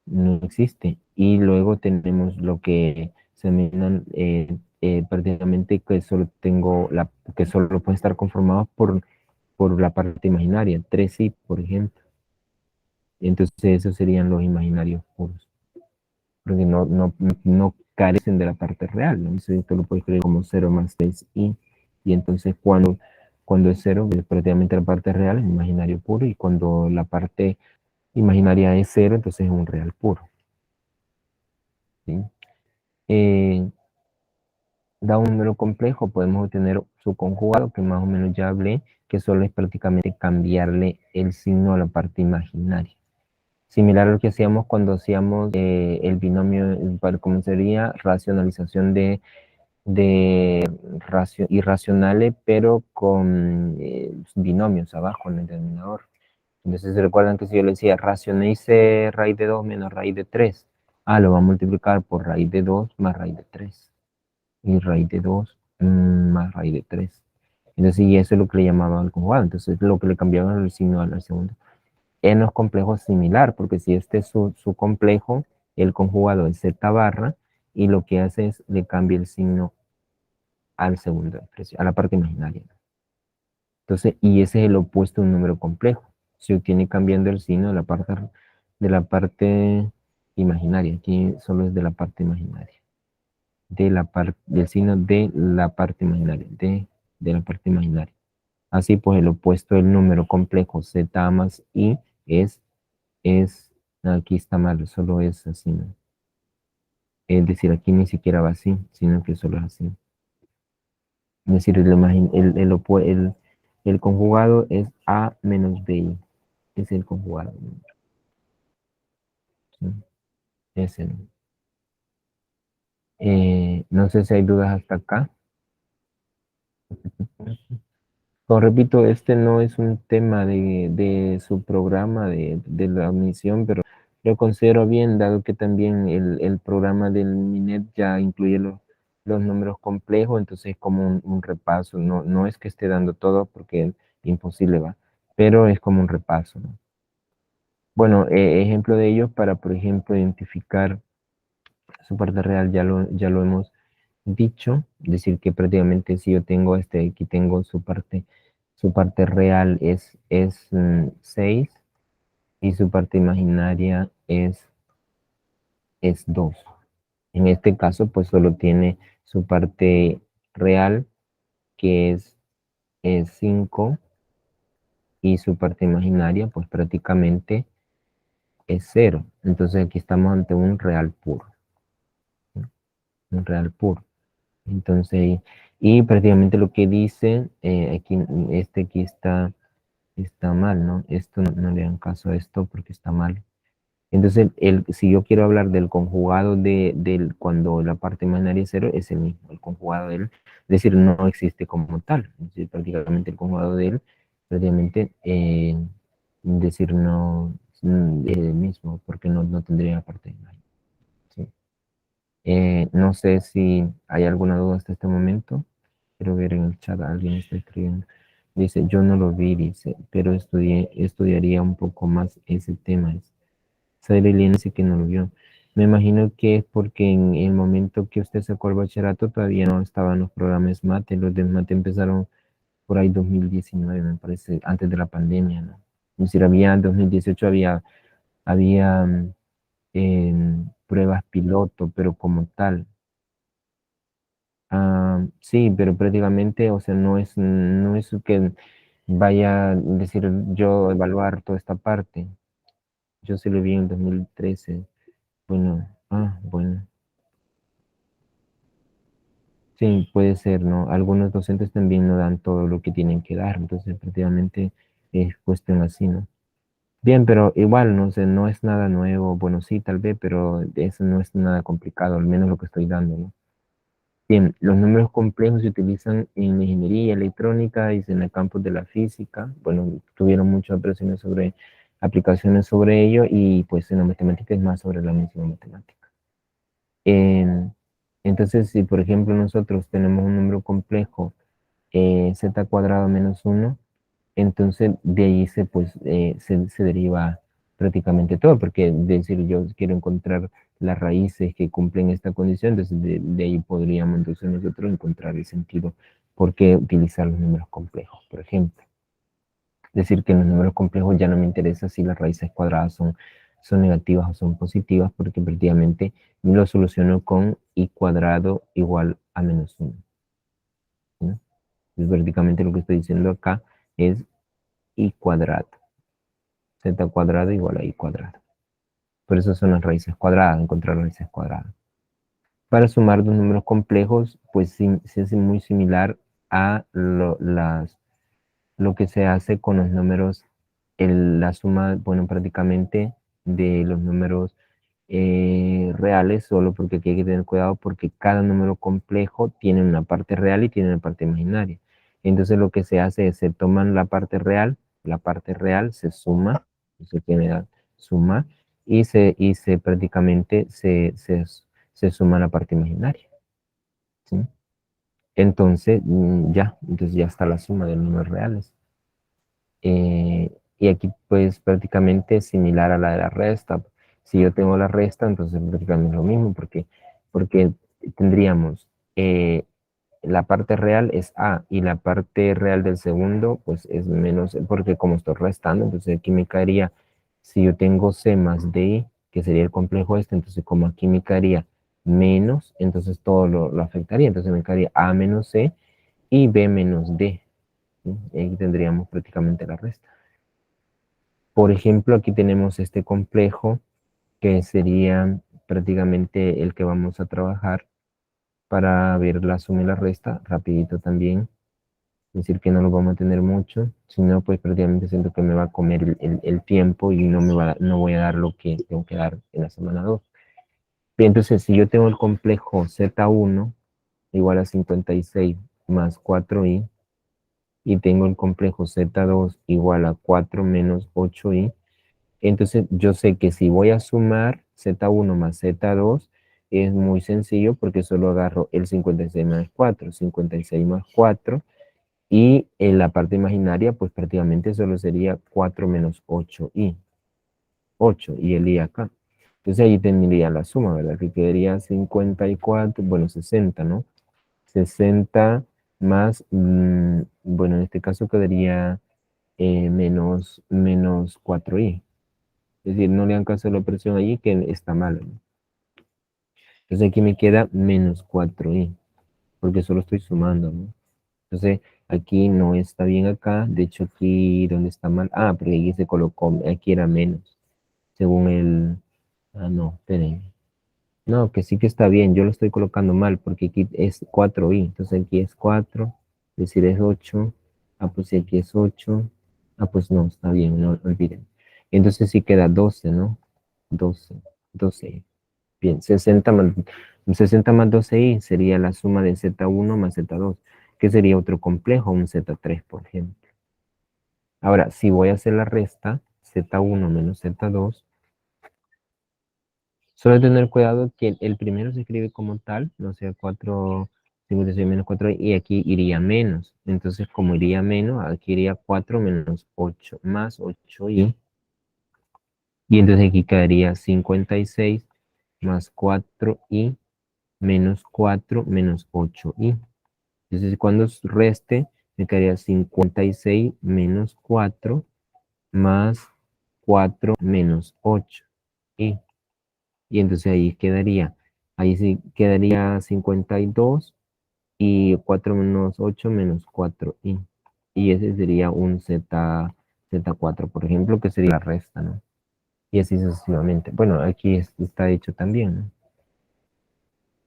Speaker 1: no existe. Y luego tenemos lo que se denominan prácticamente que solo que solo puede estar conformado por la parte imaginaria, 3i, por ejemplo. Entonces esos serían los imaginarios puros, porque no carecen de la parte real, ¿no? Entonces esto lo puedes escribir como 0 más 3i, y entonces cuando es 0, es prácticamente la parte real, es imaginario puro, y cuando la parte imaginaria es 0, entonces es un real puro, ¿sí? Eh, Da un número complejo, podemos obtener su conjugado, que más o menos ya hablé, que solo es prácticamente cambiarle el signo a la parte imaginaria. Similar a lo que hacíamos cuando hacíamos el binomio, como sería racionalización de irracionales, pero con binomios abajo en el denominador. Entonces, ¿se recuerdan que si yo le decía racionalice raíz de 2 menos raíz de 3? Lo va a multiplicar por raíz de 2 más raíz de 3. Y raíz de 2 más raíz de 3. Entonces, y eso es lo que le llamaban al conjugado. Entonces, lo que le cambiaban el signo al segundo. En los complejos es similar, porque si este es su complejo, el conjugado es z barra, y lo que hace es le cambia el signo al segundo expresión, a la parte imaginaria. Entonces, y ese es el opuesto de un número complejo. Se obtiene cambiando el signo de la parte imaginaria. Aquí solo es de la parte imaginaria. Del signo de la parte imaginaria. De la parte imaginaria. Así pues, el opuesto del número complejo z más i aquí está mal, solo es así, ¿no? Es decir, aquí ni siquiera va así, sino que solo es así. Es decir, el conjugado es A menos BI. Es el conjugado, ¿no? ¿Sí? Ese, ¿no? No sé si hay dudas hasta acá. Como repito, este no es un tema de su programa, de la admisión, pero lo considero bien, dado que también el programa del MINET ya incluye los números complejos, entonces es como un repaso, no es que esté dando todo porque imposible va, pero es como un repaso, ¿no? Bueno, ejemplo de ello para, por ejemplo, identificar su parte real, ya lo hemos dicho, decir que prácticamente si yo tengo aquí tengo su parte real es 6 y su parte imaginaria es 2. En este caso, pues solo tiene su parte real, que es 5, y su parte imaginaria, pues prácticamente es 0. Entonces aquí estamos ante un real puro, ¿no? Un real puro. Entonces, y prácticamente lo que dice, aquí está mal, ¿no? Esto no le dan caso a esto porque está mal. Entonces, si yo quiero hablar del conjugado del cuando la parte imaginaria es cero, es el mismo, el conjugado de él, es decir, no existe como tal. Es decir, prácticamente el conjugado de él, prácticamente, decir no es el mismo, porque no tendría parte imaginaria. ¿Sí? No sé si hay alguna duda hasta este momento. Quiero ver en el chat, alguien está escribiendo. Dice, yo no lo vi, dice, pero estudiaría un poco más ese tema. Sara Elena dice que no lo vio. Me imagino que es porque en el momento que usted sacó el bachillerato todavía no estaban los programas mate. Los de mate empezaron por ahí 2019, me parece, antes de la pandemia, ¿no? Es decir, en 2018 había pruebas piloto, pero como tal. Sí, pero prácticamente, o sea, no es que vaya a decir yo evaluar toda esta parte. Yo sí lo vi en 2013. Bueno, bueno. Sí, puede ser, ¿no? Algunos docentes también no dan todo lo que tienen que dar, entonces prácticamente es cuestión así, ¿no? Bien, pero igual, no sé, no es nada nuevo, bueno, sí, tal vez, pero eso no es nada complicado, al menos lo que estoy dando, ¿no? Bien, los números complejos se utilizan en la ingeniería electrónica y en el campo de la física. Bueno, tuvieron muchas aplicaciones sobre ello y pues en la matemática es más sobre la misma matemática. En- entonces, si por ejemplo nosotros tenemos un número complejo, z cuadrado menos uno, entonces de ahí se deriva prácticamente todo, porque decir yo quiero encontrar las raíces que cumplen esta condición, entonces de ahí podríamos entonces nosotros encontrar el sentido por qué utilizar los números complejos, por ejemplo. Decir que en los números complejos ya no me interesa si las raíces cuadradas son negativas o son positivas, porque prácticamente lo soluciono con i cuadrado igual a menos uno, ¿no? Entonces prácticamente lo que estoy diciendo acá es i cuadrado, z cuadrado igual a i cuadrado. Por eso son las raíces cuadradas, encontrar raíces cuadradas. Para sumar dos números complejos, pues sí, se hace muy similar a lo que se hace con los números, la suma, bueno, prácticamente de los números reales, solo porque aquí hay que tener cuidado porque cada número complejo tiene una parte real y tiene una parte imaginaria. Entonces lo que se hace es se toman la parte real se suma, se tiene suma, y prácticamente se suma la parte imaginaria, ¿sí? Entonces, entonces ya está la suma de números reales. Y aquí pues prácticamente es similar a la de la resta. Si yo tengo la resta, entonces prácticamente es lo mismo, porque tendríamos la parte real es A y la parte real del segundo pues es menos, porque como estoy restando, entonces aquí me caería, si yo tengo C más D, que sería el complejo este, entonces como aquí me caería menos, entonces todo lo afectaría, entonces me caería A menos C y B menos D, ¿sí? Y ahí tendríamos prácticamente la resta. Por ejemplo, aquí tenemos este complejo que sería prácticamente el que vamos a trabajar para ver la suma y la resta, rapidito también. Es decir, que no lo vamos a tener mucho, sino pues prácticamente siento que me va a comer el tiempo y no voy a dar lo que tengo que dar en la semana 2. Bien, entonces, si yo tengo el complejo Z1 igual a 56 más 4i, y tengo el complejo Z2 igual a 4 menos 8i, entonces yo sé que si voy a sumar Z1 más Z2, es muy sencillo porque solo agarro el 56 más 4, 56 más 4, y en la parte imaginaria, pues prácticamente solo sería 4 menos 8i. 8 y el i acá. Entonces ahí tendría la suma, ¿verdad? Que quedaría 54, bueno, 60, ¿no? 60 más, bueno, en este caso quedaría menos 4i. Es decir, no le dan caso a la operación allí que está mal, ¿no? Entonces aquí me queda menos 4i, porque solo estoy sumando, ¿no? Entonces aquí no está bien acá, de hecho aquí donde está mal, porque aquí se colocó, aquí era menos, según el, no, esperen. No, que sí que está bien, yo lo estoy colocando mal porque aquí es 4i, entonces aquí es 4, es decir, es 8, pues si aquí es 8, pues no, está bien, no olviden. Entonces sí queda 12, ¿no? 12, 12. Bien, 60 más 12i sería la suma de Z1 más Z2, que sería otro complejo, un Z3, por ejemplo. Ahora, si voy a hacer la resta, Z1 menos Z2, solo tener cuidado que el primero se escribe como tal, no sea 4, 56 menos 4, y aquí iría menos. Entonces, como iría menos, aquí iría 4 menos 8 más 8i. Y entonces aquí quedaría 56 más 4i menos 4 menos 8i. Entonces, cuando reste, me quedaría 56 menos 4 más 4 menos 8i. Y entonces ahí sí quedaría 52 y 4 menos 8 menos 4i. Y ese sería un Z4, por ejemplo, que sería la resta, ¿no? Y así sucesivamente. Bueno, aquí está hecho también, ¿no?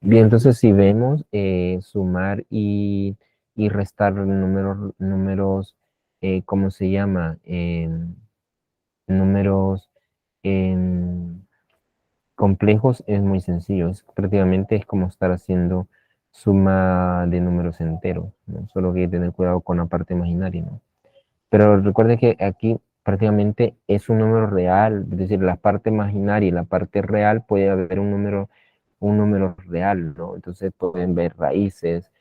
Speaker 1: Bien, entonces si vemos sumar y restar números, ¿cómo se llama? Números complejos es muy sencillo, prácticamente es como estar haciendo suma de números enteros, ¿no? Solo que hay que tener cuidado con la parte imaginaria, ¿no? Pero recuerde que aquí prácticamente es un número real, es decir, la parte imaginaria y la parte real puede haber un número real, ¿no? Entonces pueden ver raíces,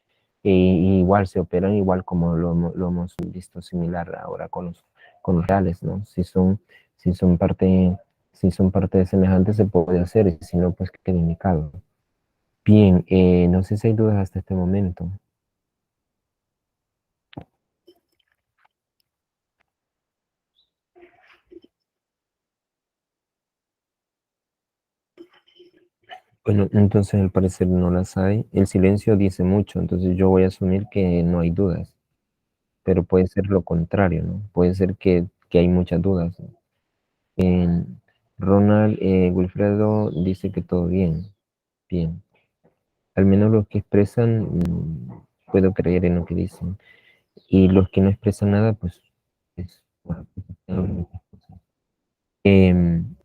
Speaker 1: y igual se operan igual como lo hemos visto similar ahora con los reales, ¿no? Si son parte, si son parte de semejantes se puede hacer, y si no, pues queda indicado. Bien, no sé si hay dudas hasta este momento. Bueno, entonces al parecer no las hay. El silencio dice mucho, entonces yo voy a asumir que no hay dudas, pero puede ser lo contrario, ¿no? Puede ser que hay muchas dudas, ¿no? Ronald Wilfredo dice que todo bien, bien. Al menos los que expresan, puedo creer en lo que dicen. Y los que no expresan nada, pues, bueno,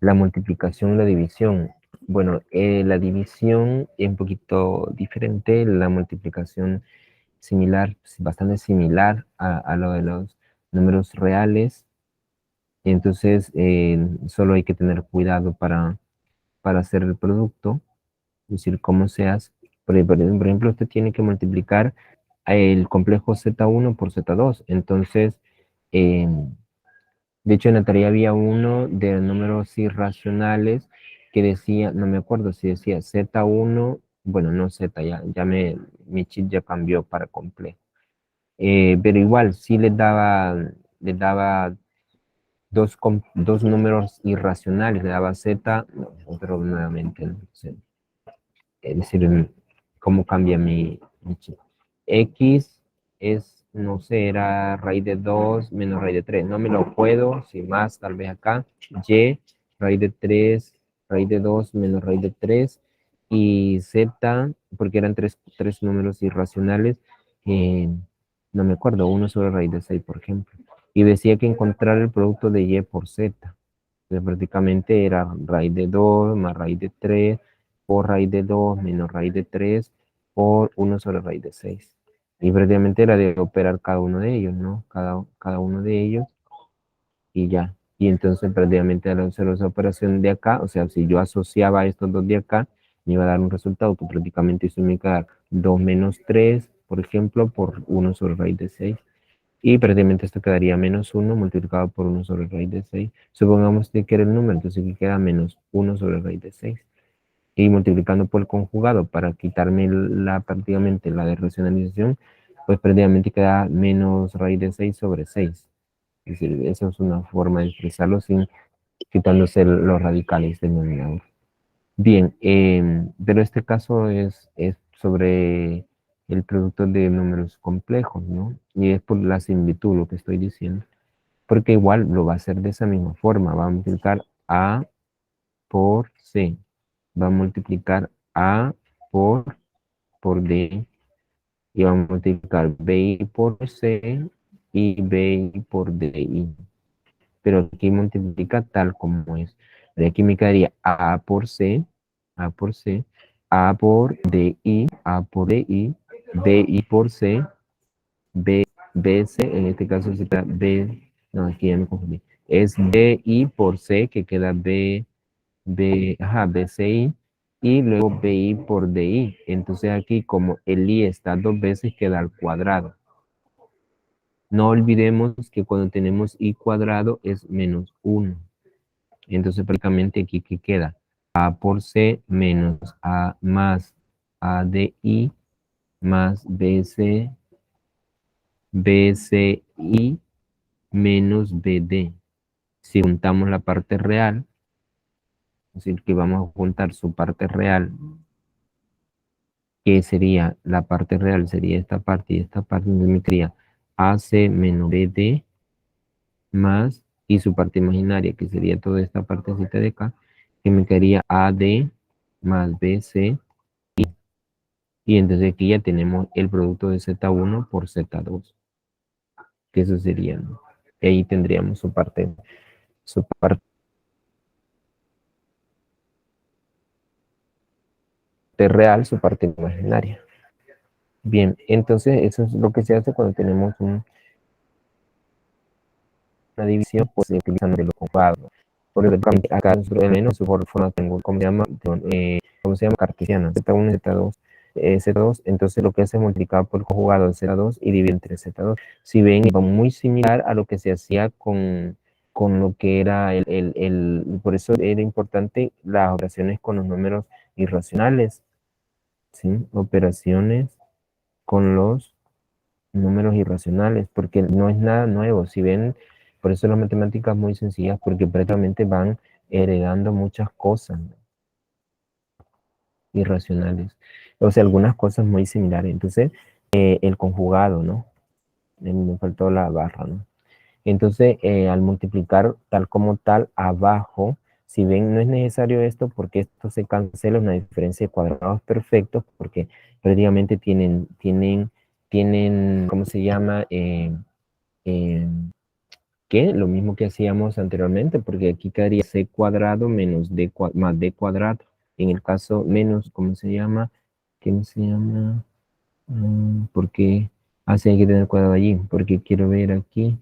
Speaker 1: la multiplicación y la división. Bueno, la división es un poquito diferente, la multiplicación similar, bastante similar a lo de los números reales. Entonces, solo hay que tener cuidado para hacer el producto, es decir, cómo se hace. Por ejemplo, usted tiene que multiplicar el complejo Z1 por Z2. Entonces, de hecho, en la tarea había uno de números irracionales que decía, no me acuerdo si decía Z1, bueno, no Z, mi chip ya cambió para complejo. Pero igual, sí les daba dos números irracionales, le daba Z, no, pero nuevamente, no sé. Es decir, cómo cambia mi chip. X es, no sé, era raíz de 2 menos raíz de 3. No me lo puedo, sin más, tal vez acá. Y, raíz de 3, raíz de 2 menos raíz de 3. Y Z, porque eran tres números irracionales, eh, no me acuerdo, uno sobre raíz de 6, por ejemplo. Y decía que encontrar el producto de Y por Z. Entonces prácticamente era raíz de 2 más raíz de 3 por raíz de 2 menos raíz de 3 por 1 sobre raíz de 6. Y prácticamente era de operar cada uno de ellos, ¿no? Cada uno de ellos y ya. Y entonces prácticamente al hacer esa operación de acá, o sea, si yo asociaba estos dos de acá, me iba a dar un resultado que prácticamente eso me iba a dar 2 menos 3, por ejemplo, por 1 sobre raíz de 6. Y prácticamente esto quedaría menos 1 multiplicado por 1 sobre raíz de 6. Supongamos que era el número, entonces aquí queda menos 1 sobre raíz de 6. Y multiplicando por el conjugado para quitarme prácticamente la de racionalización, pues prácticamente queda menos raíz de 6 sobre 6. Es decir, esa es una forma de expresarlo sin quitándose los radicales del denominador. Bien, pero este caso es sobre el producto de números complejos, ¿no? Y es por la similitud lo que estoy diciendo. Porque igual lo va a hacer de esa misma forma. Va a multiplicar A por C. Va a multiplicar A por D. Y va a multiplicar BI por C y BI por DI. Pero aquí multiplica tal como es. De aquí me quedaría A por C, A por C, A por DI, A por DI, BI por C, BC, en este caso se queda B, no, aquí ya me confundí. Es BI por C, que queda BCI, y luego BI por DI. Entonces aquí como el I está dos veces, queda al cuadrado. No olvidemos que cuando tenemos I cuadrado es menos 1. Entonces prácticamente aquí que queda A por C menos A más ADI más BCI menos BD. Si juntamos la parte real, es decir, que vamos a juntar su parte real, que sería la parte real, sería esta parte y esta parte, entonces me quedaría AC menos BD más, y su parte imaginaria, que sería toda esta partecita de acá, que me quedaría AD más BC, y entonces aquí ya tenemos el producto de Z1 por Z2, que eso sería, ¿no? Y ahí tendríamos su parte real, su parte imaginaria. Bien, entonces eso es lo que se hace cuando tenemos una división, pues utilizando de los conjugados. Por ejemplo, acá al menos su forma tengo, ¿cómo se llama? Cartesiana, Z1 y Z2. Z2, entonces lo que hace es multiplicar por el conjugado de Z2 y dividir entre Z2. Si ven, va muy similar a lo que se hacía con lo que era por eso era importante las operaciones con los números irracionales, ¿sí? Operaciones con los números irracionales, porque no es nada nuevo. Si ven, por eso las matemáticas muy sencillas, porque prácticamente van heredando muchas cosas, ¿no? Irracionales. O sea, algunas cosas muy similares. Entonces, el conjugado, ¿no? Me faltó la barra, ¿no? Entonces, al multiplicar tal como tal abajo, si ven, no es necesario esto porque esto se cancela, una diferencia de cuadrados perfectos, porque prácticamente tienen, ¿cómo se llama? Eh, ¿Qué? Lo mismo que hacíamos anteriormente, porque aquí quedaría c cuadrado menos más d cuadrado. En el caso menos, ¿cómo se llama? ¿Qué se llama? Porque así hay que tener cuadrado allí, porque quiero ver aquí.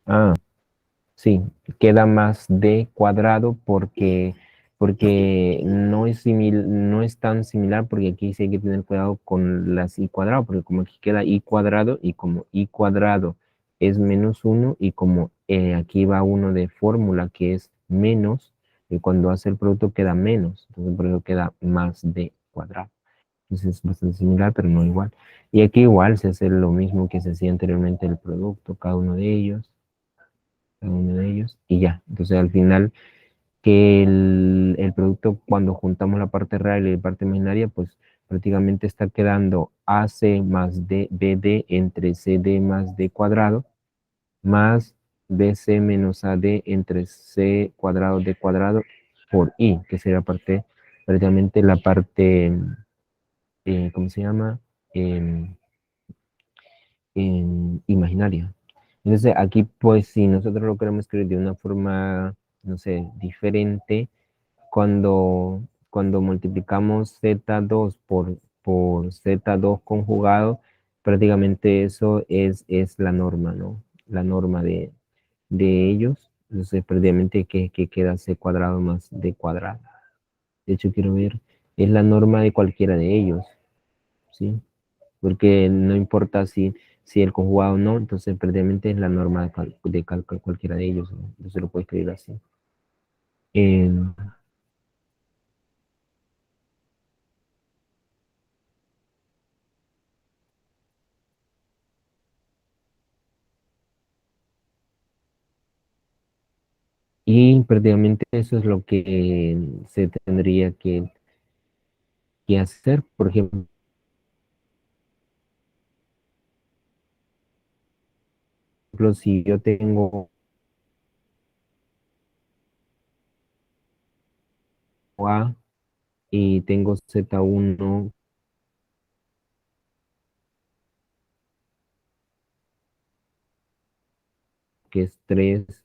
Speaker 1: Ah, sí, queda más d cuadrado porque no es tan similar, porque aquí sí hay que tener cuidado con las i cuadrado, porque como aquí queda i cuadrado, y como i cuadrado es menos 1, y como aquí va uno de fórmula que es menos, y cuando hace el producto queda menos, entonces por eso queda más d cuadrado. Entonces es bastante similar, pero no igual. Y aquí igual se hace lo mismo que se hacía anteriormente el producto, cada uno de ellos, y ya. Entonces al final que el producto cuando juntamos la parte real y la parte imaginaria, pues prácticamente está quedando AC más BD entre CD más D cuadrado, más BC menos AD entre C cuadrado D cuadrado por I, que sería prácticamente la parte, ¿cómo se llama? Em, imaginaria. Entonces aquí, pues si nosotros lo queremos escribir de una forma, no sé, diferente, cuando multiplicamos Z2 por Z2 conjugado, prácticamente eso es la norma, ¿no? La norma de ellos. Entonces, prácticamente que queda c cuadrado más d cuadrado. De hecho, quiero ver, es la norma de cualquiera de ellos, ¿sí? Porque no importa si el conjugado o no, entonces prácticamente es la norma de cálculo cualquiera de ellos, ¿no? Entonces lo puedo escribir así. Eh, y prácticamente eso es lo que se tendría que hacer. Por ejemplo, si yo tengo A y tengo Z1 que es 3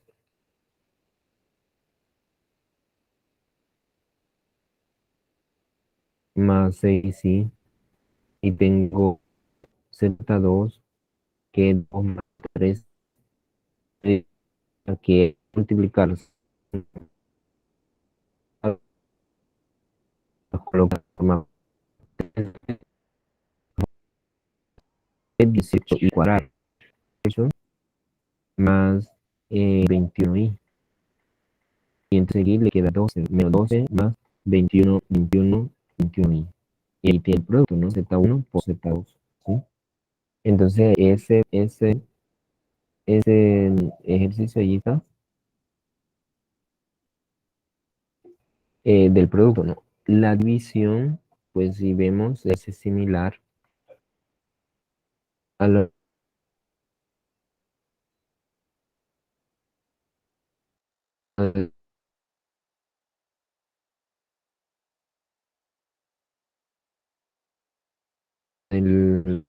Speaker 1: más 6 sí, y tengo Z2 que es 2 más 3, que multiplicar, colocar más 18 y cuadrado, eso, más 21i. Y entonces aquí le queda 12 menos 12 más 21, 21, 21i. Y ahí tiene el producto, ¿no? Z1 por Z2, ¿sí? Entonces ese ejercicio allí está, del producto, ¿no? La división, pues si vemos, es similar a la al- el-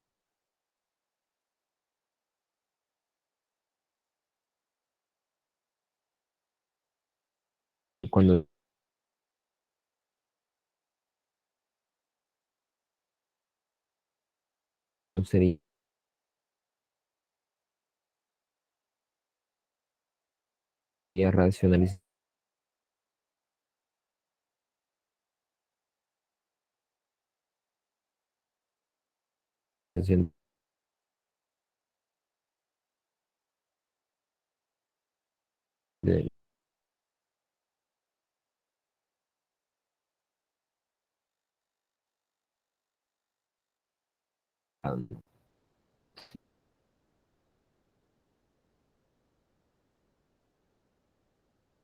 Speaker 1: cuando sería racionalización de,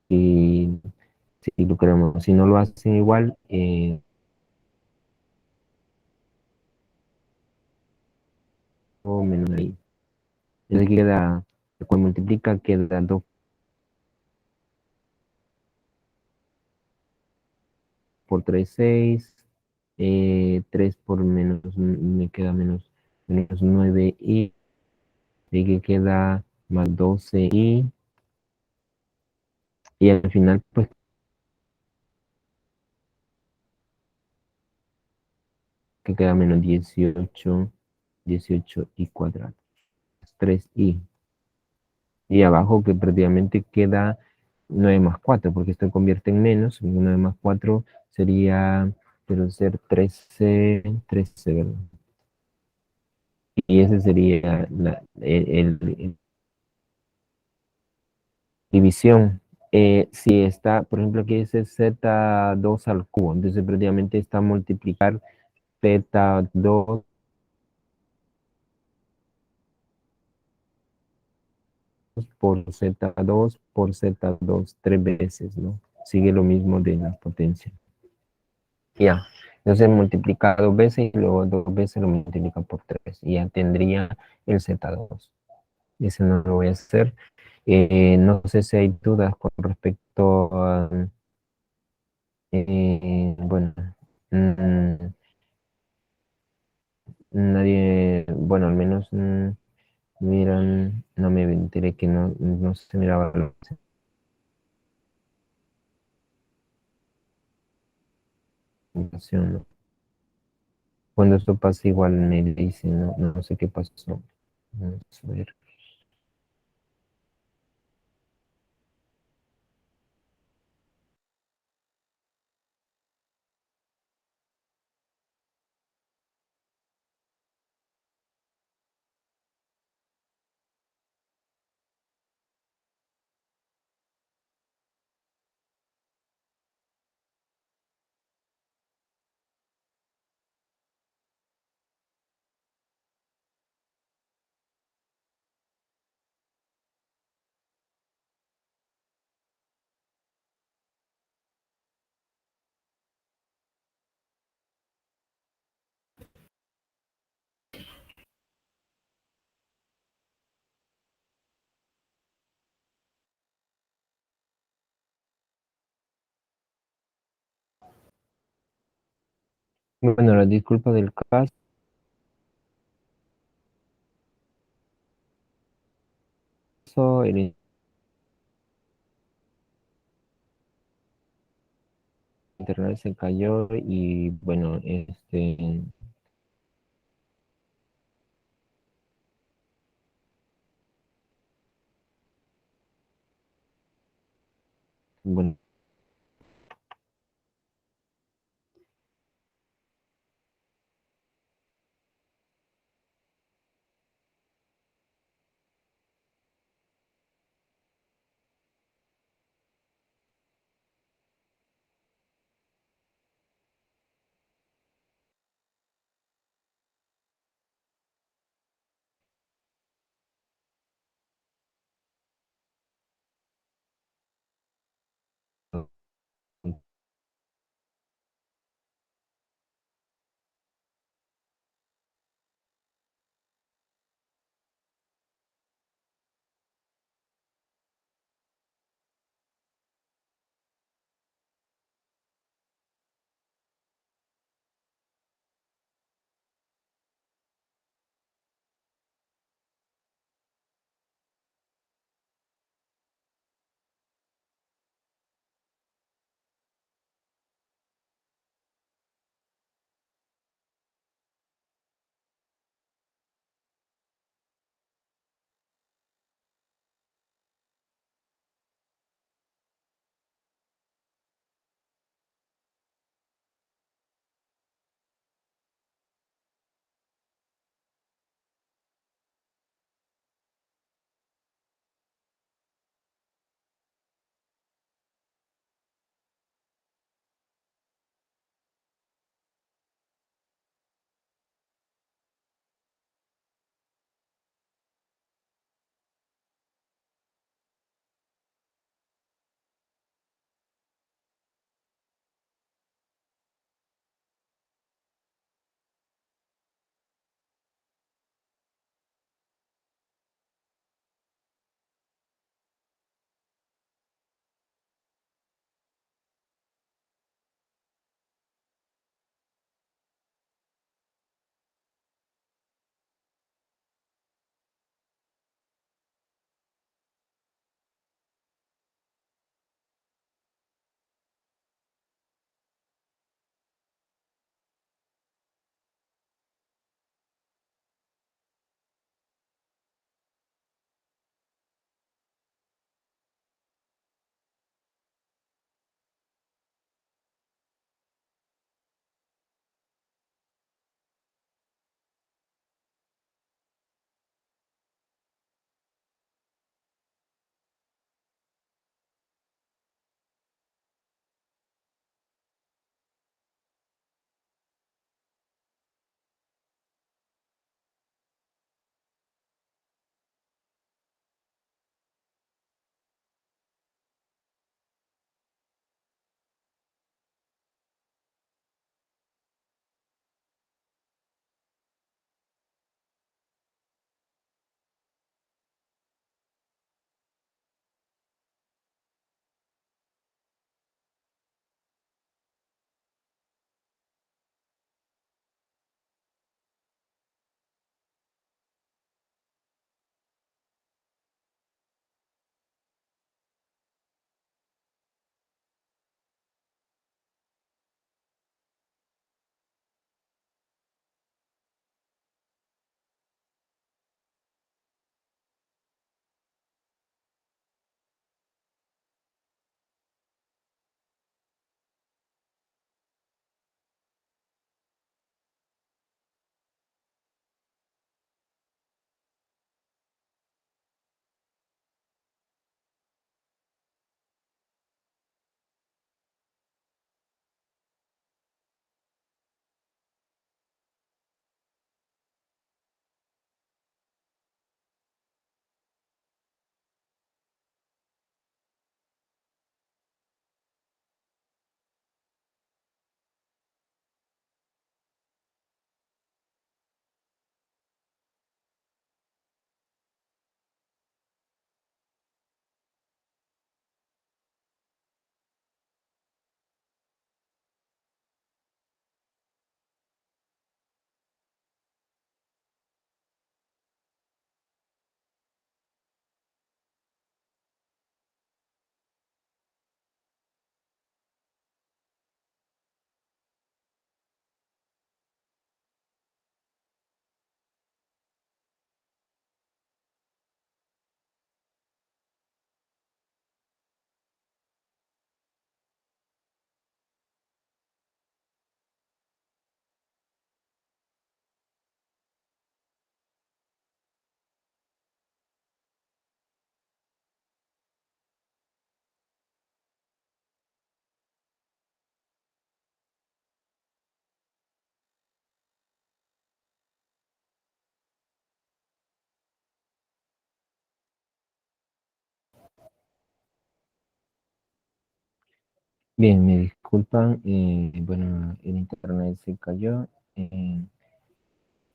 Speaker 1: y si lo queremos, si no lo hacen igual, o menos ahí. Entonces queda, cuando multiplica, queda 2 por 3 6, 3 por menos, me queda menos 9 y que queda más 12 y al final, pues, que queda menos 18 18 y cuadrado, 3i. Y abajo que prácticamente queda 9 más 4 porque esto convierte en menos, 9 más 4 sería, pero ser 13 13, ¿verdad? Y ese sería división. Si está, por ejemplo, aquí dice Z2 al cubo, entonces prácticamente está multiplicar Z2 por Z2 por Z2 tres veces, ¿no? Sigue lo mismo de la potencia. Ya, entonces multiplica dos veces y luego dos veces lo multiplica por tres y ya tendría el Z2. Ese no lo voy a hacer. No sé si hay dudas con respecto a, bueno, mm, nadie, bueno, al menos miran, no me enteré que no se miraba la presentación, ¿no? Cuando esto pasa igual me dice, no, no sé qué pasó. Vamos a ver. Bueno, la disculpa del caso, el internet se cayó y bueno, bueno, Bien, me disculpan, bueno, el internet se cayó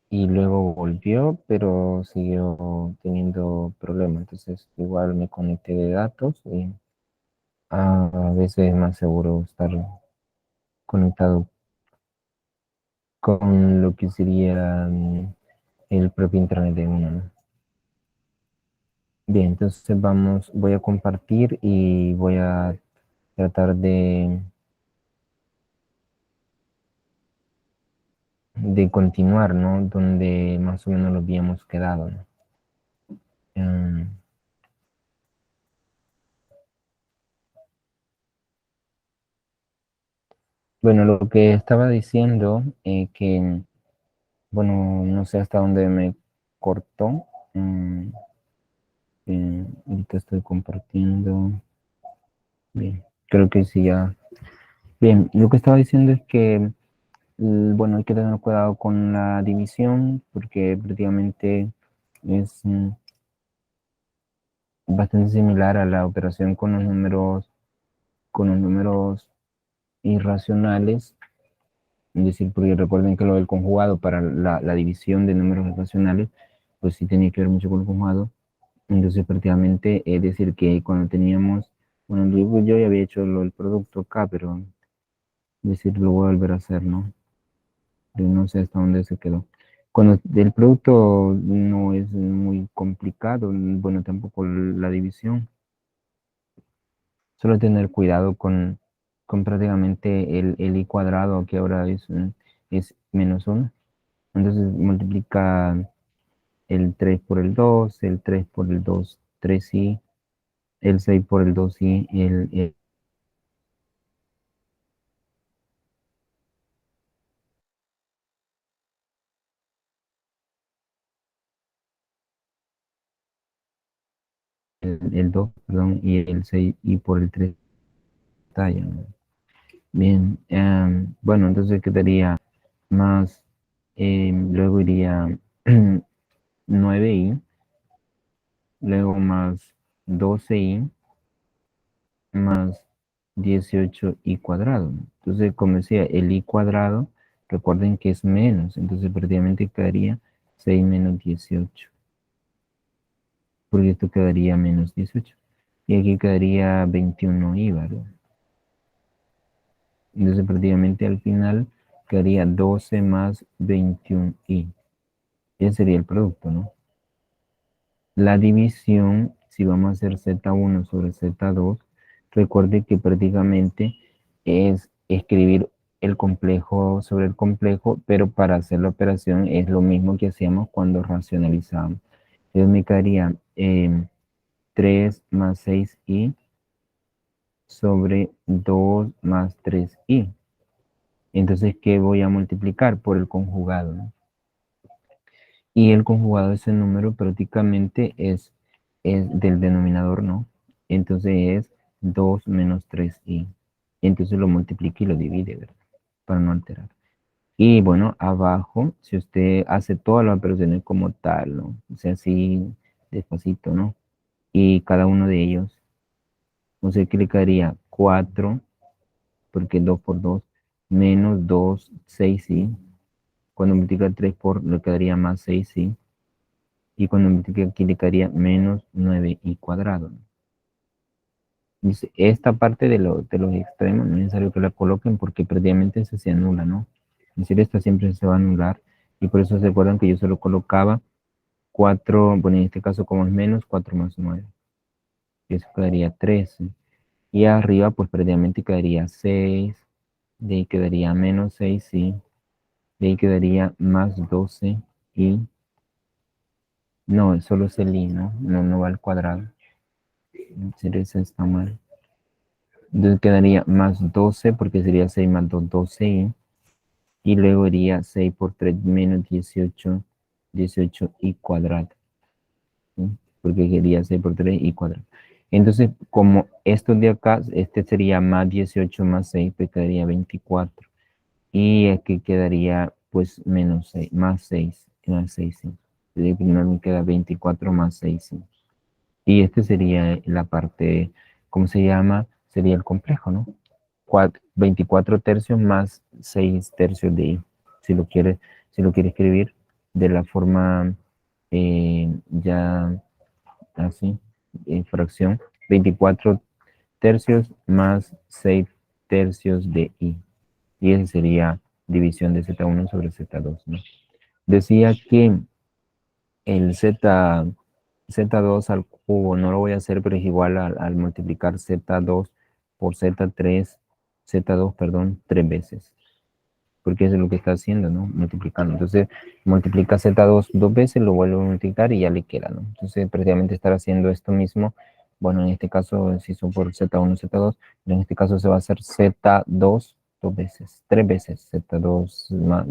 Speaker 1: y luego volvió, pero siguió teniendo problemas. Entonces, igual me conecté de datos y a veces es más seguro estar conectado con lo que sería el propio internet de uno, ¿no? Bien, entonces voy a compartir y voy a tratar de continuar, ¿no? Donde más o menos lo habíamos quedado, ¿no? Mm, bueno, lo que estaba diciendo, bueno, no sé hasta dónde me cortó. mm, ahorita estoy compartiendo. Bien, creo que sí ya. Bien, lo que estaba diciendo es que, bueno, hay que tener cuidado con la división porque prácticamente es bastante similar a la operación con los números irracionales. Es decir, porque recuerden que lo del conjugado para la división de números irracionales, pues sí tenía que ver mucho con el conjugado. Entonces, prácticamente, es decir, que cuando teníamos, bueno, yo ya había hecho lo del producto acá, pero es decir, lo voy a volver a hacer, ¿no? Yo no sé hasta dónde se quedó. Cuando el producto no es muy complicado, bueno, tampoco la división, solo tener cuidado con prácticamente el i cuadrado, que ahora es menos uno. Entonces multiplica el 3 por el 2, el 3 por el 2, 3i, el 6 por el 2i, el 2, perdón, y el 6i por el 3 talla, ¿no? Bien, bueno, entonces quedaría más, luego iría 9i, luego más 12i, más 18i cuadrado, ¿no? Entonces, como decía, el i cuadrado, recuerden que es menos, entonces prácticamente quedaría 6 menos 18, porque esto quedaría menos 18. Y aquí quedaría 21i, ¿verdad? Entonces prácticamente al final quedaría 12 más 21i. Ese sería el producto, ¿no? La división, si vamos a hacer z1 sobre z2, recuerde que prácticamente es escribir el complejo sobre el complejo, pero para hacer la operación es lo mismo que hacíamos cuando racionalizamos. Entonces me quedaría 3 más 6i sobre 2 más 3i. Entonces, ¿qué voy a multiplicar? Por el conjugado, ¿no? Y el conjugado de ese número prácticamente es del denominador, ¿no? Entonces es 2 menos 3i. Entonces lo multiplica y lo divide, ¿verdad? Para no alterar. Y bueno, abajo, si usted hace todas las operaciones como tal, ¿no? O sea, así despacito, ¿no? Y cada uno de ellos, o sea, que le quedaría 4, porque 2 por 2, menos 2, 6i. Cuando multiplica 3 por, le quedaría más 6i. Y cuando multiplica aquí le quedaría menos 9i cuadrado, ¿no? Dice, esta parte de los extremos no es necesario que la coloquen porque previamente se anula, ¿no? Es decir, esta siempre se va a anular y por eso se acuerdan que yo solo colocaba 4, bueno, en este caso como es menos, 4 más 9. Y eso quedaría 13. Y arriba, pues previamente quedaría 6, de ahí quedaría menos 6, sí, de ahí quedaría más 12 y no, solo es el i, ¿no? No va al cuadrado. En serio, eso está mal. Entonces quedaría más 12 porque sería 6 más 2, 12i. Y luego iría 6 por 3 menos 18, 18i cuadrado, ¿sí? Porque quería 6 por 3 i cuadrado. Entonces, como esto de acá, este sería más 18 más 6, pues quedaría 24. Y aquí quedaría pues menos 6, más 6, más 6, sí. Primero me queda 24 más 6, sí. Y este sería la parte, ¿cómo se llama? Sería el complejo, ¿no? 24 tercios más 6 tercios de i. Si lo quiere escribir de la forma ya así, fracción, 24 tercios más 6 tercios de i. Y ese sería división de Z1 sobre Z2, ¿no? Decía que el Z2 al cubo, no lo voy a hacer, pero es igual al multiplicar Z2 por Z2, perdón, 3 veces. Porque eso es lo que está haciendo, ¿no? Multiplicando. Entonces, multiplica Z2 2 veces, lo vuelve a multiplicar y ya le queda, ¿no? Entonces, prácticamente estar haciendo esto mismo. Bueno, en este caso, si son por Z1, Z2, en este caso se va a hacer Z2 2 veces, 3 veces, Z2 más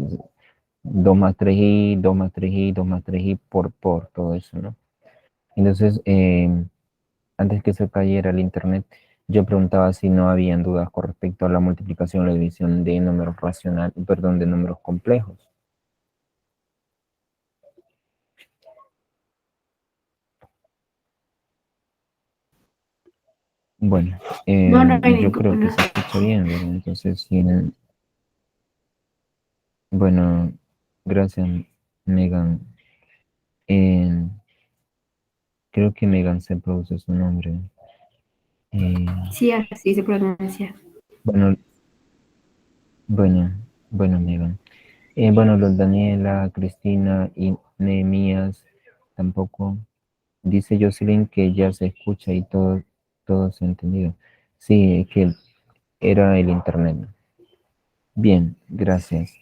Speaker 1: 2 más 3i, 2 más 3i, 2 más 3i por todo eso, ¿no? Entonces, antes que se cayera el internet, yo preguntaba si no habían dudas con respecto a la multiplicación o la división de números perdón, de números complejos. Bueno,
Speaker 4: No, no hay
Speaker 1: yo creo que
Speaker 4: ninguna.
Speaker 1: se escucha bien, ¿verdad? Entonces, sí, bueno, gracias, Megan. Eh, creo que Megan se produce su nombre.
Speaker 4: Sí, así se pronuncia.
Speaker 1: Bueno, bueno, Megan. Bueno, los Daniela, Cristina y Nehemías tampoco. Dice Jocelyn que ya se escucha y todo se ha entendido. Sí, es que era el internet. Bien, gracias.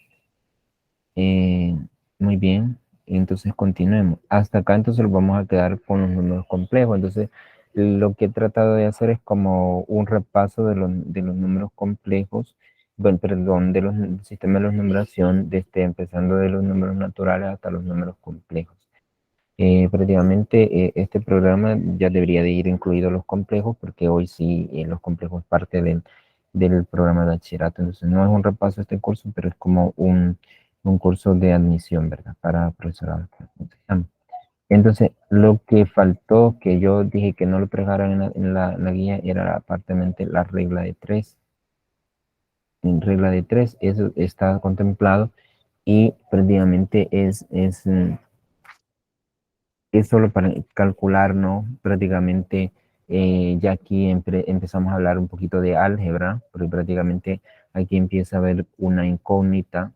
Speaker 1: Eh, muy bien, entonces continuemos. Hasta acá entonces lo vamos a quedar con los números complejos. Entonces, lo que he tratado de hacer es como un repaso de los números complejos, bueno, perdón, del sistema de la numeración, desde empezando de los números naturales hasta los números complejos. Prácticamente este programa ya debería de ir incluido los complejos, porque hoy sí los complejos parte del programa de bachillerato. Entonces no es un repaso este curso, pero es como un curso de admisión, ¿verdad? Para profesorado. Entonces, lo que faltó, que yo dije que no lo trajeran en la guía, era aparentemente la regla de tres. En regla de tres, eso está contemplado y prácticamente es solo para calcular, ¿no? Prácticamente ya aquí empezamos a hablar un poquito de álgebra, porque prácticamente aquí empieza a haber una incógnita,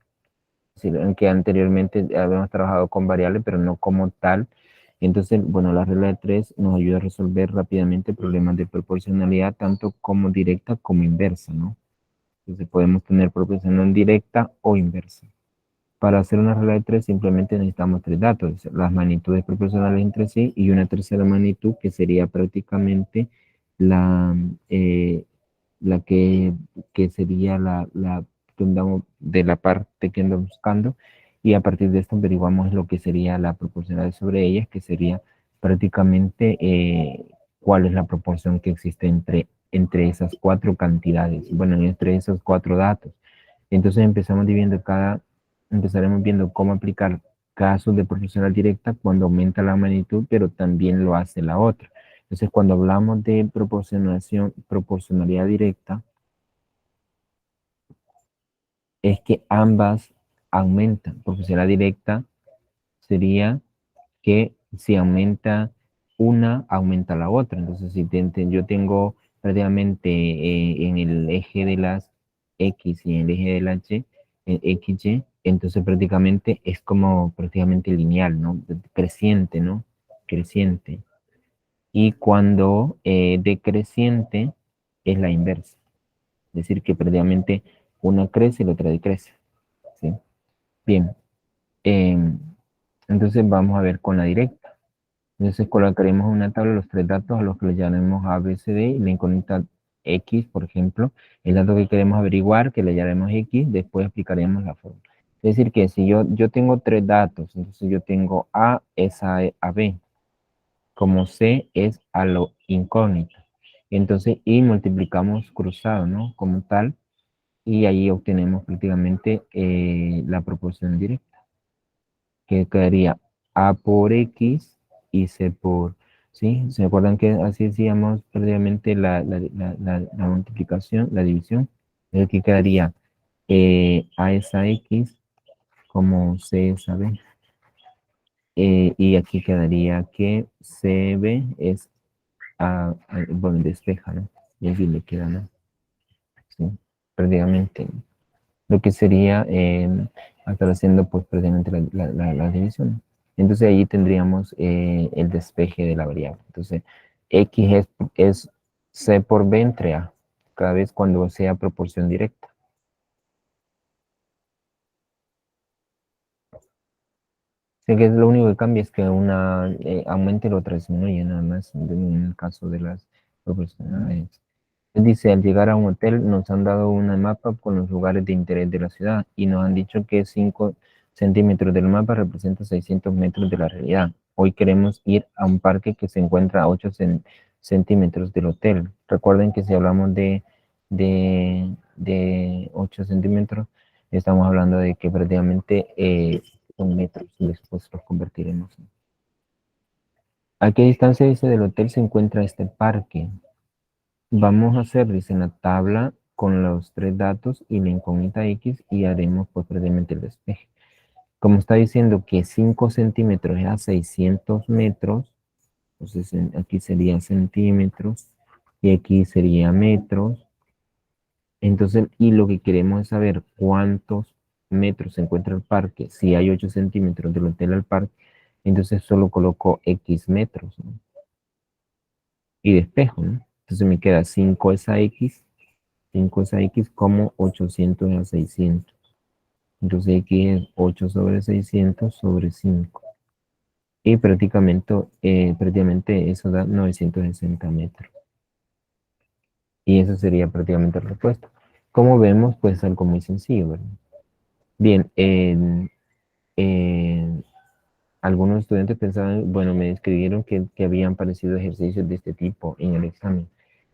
Speaker 1: es decir, en que anteriormente habíamos trabajado con variables, pero no como tal. Entonces, bueno, la regla de tres nos ayuda a resolver rápidamente problemas de proporcionalidad, tanto como directa como inversa, ¿no? Entonces podemos tener proporcional directa o inversa. Para hacer una regla de tres simplemente necesitamos tres datos, las magnitudes proporcionales entre sí y una tercera magnitud que sería prácticamente la, la que sería la que de la parte que andamos buscando, y a partir de esto averiguamos lo que sería la proporcionalidad sobre ellas, que sería prácticamente cuál es la proporción que existe entre esas cuatro cantidades, bueno, entre esos cuatro datos. Entonces empezaremos viendo cómo aplicar casos de proporcional directa cuando aumenta la magnitud, pero también lo hace la otra. Entonces, cuando hablamos de proporcionalidad directa, es que ambas aumentan. Proporcionalidad directa sería que si aumenta una, aumenta la otra. Entonces, si yo tengo prácticamente en el eje de las X y en el eje de la Y, XY, entonces prácticamente es como prácticamente lineal, ¿no? Creciente, ¿no? Creciente. Y cuando decreciente es la inversa. Es decir, que prácticamente una crece y la otra decrece. ¿Sí? Bien. Entonces vamos a ver con la directa. Entonces colocaremos en una tabla los tres datos a los que le llamaremos A, B, C, D y la incógnita X, por ejemplo, el dato que queremos averiguar, que le llamaremos X, después explicaremos la fórmula. Es decir, que si yo tengo tres datos, entonces yo tengo A es a B, como C es a lo incógnito. Entonces, y multiplicamos cruzado, ¿no? Como tal, y ahí obtenemos prácticamente la proporción directa, que quedaría A por X y C por, ¿sí? ¿Se acuerdan que así decíamos previamente la multiplicación, la división? Aquí quedaría A es a X como C es a B. Y aquí quedaría que CB es bueno, despeja, ¿no? Y aquí le queda, ¿no? Sí, prácticamente lo que sería estar haciendo pues prácticamente la división. Entonces ahí tendríamos el despeje de la variable. Entonces X es C por B entre A, cada vez cuando sea proporción directa. Sé que lo único que cambia es que una aumente y la otra disminuye, nada más en el caso de las proporcionales. Dice, al llegar a un hotel nos han dado una mapa con los lugares de interés de la ciudad y nos han dicho que 5 centímetros del mapa representa 600 metros de la realidad. Hoy queremos ir a un parque que se encuentra a 8 centímetros del hotel. Recuerden que si hablamos de 8 centímetros, estamos hablando de que prácticamente son metros, después los convertiremos. ¿A qué distancia, dice, del hotel se encuentra este parque? Vamos a hacer, dice, en la tabla con los 3 datos y la incógnita X y haremos pues previamente el despeje. Como está diciendo que 5 centímetros es a 600 metros, entonces aquí sería centímetros y aquí sería metros. Entonces, y lo que queremos es saber cuántos metros se encuentra el parque. Si hay 8 centímetros del hotel al parque, entonces solo coloco X metros, ¿no? Y despejo, ¿no? Entonces me queda 5 es a X 5 es a X como 800 a 600. Entonces X es 8 sobre 600 sobre 5. Y prácticamente eso da 960 metros. Y eso sería prácticamente la respuesta. Como vemos, pues algo muy sencillo, ¿verdad? Bien, algunos estudiantes pensaban, bueno, me escribieron que habían aparecido ejercicios de este tipo en el examen.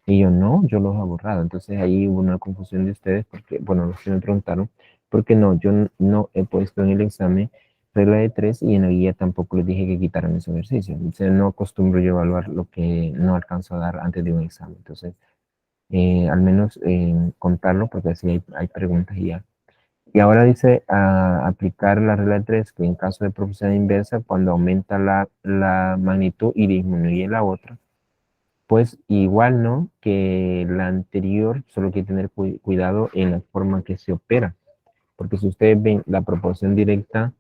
Speaker 1: Y yo no, yo los he borrado. Entonces ahí hubo una confusión de ustedes porque, bueno, los que me preguntaron, porque no, yo no he puesto en el examen regla de 3 y en la guía tampoco les dije que quitaran esos ejercicios. Entonces no acostumbro yo a evaluar lo que no alcanzo a dar antes de un examen. Entonces, al menos contarlo porque así hay preguntas y ya. Y ahora dice aplicar la regla de 3, que en caso de proporción inversa, cuando aumenta la magnitud y disminuye la otra, pues igual, ¿no? Que la anterior, solo hay que tener cuidado en la forma que se opera. Porque si ustedes ven, la proporción directa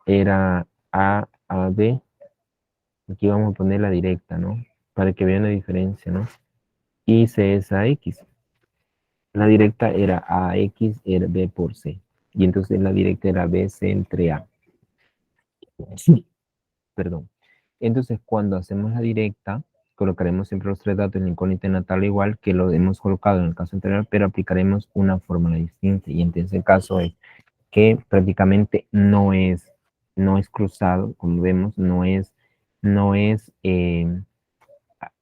Speaker 1: era A B, aquí vamos a poner la directa, ¿no? Para que vean la diferencia, ¿no? Y C es a X. La directa era AX, era B por C. Y entonces la directa era BC entre A. Sí. Perdón. Entonces, cuando hacemos la directa, colocaremos siempre los 3 datos en la incógnita en la tabla igual que lo hemos colocado en el caso anterior, pero aplicaremos una fórmula distinta. Y en ese caso es que prácticamente no es cruzado, como vemos, no es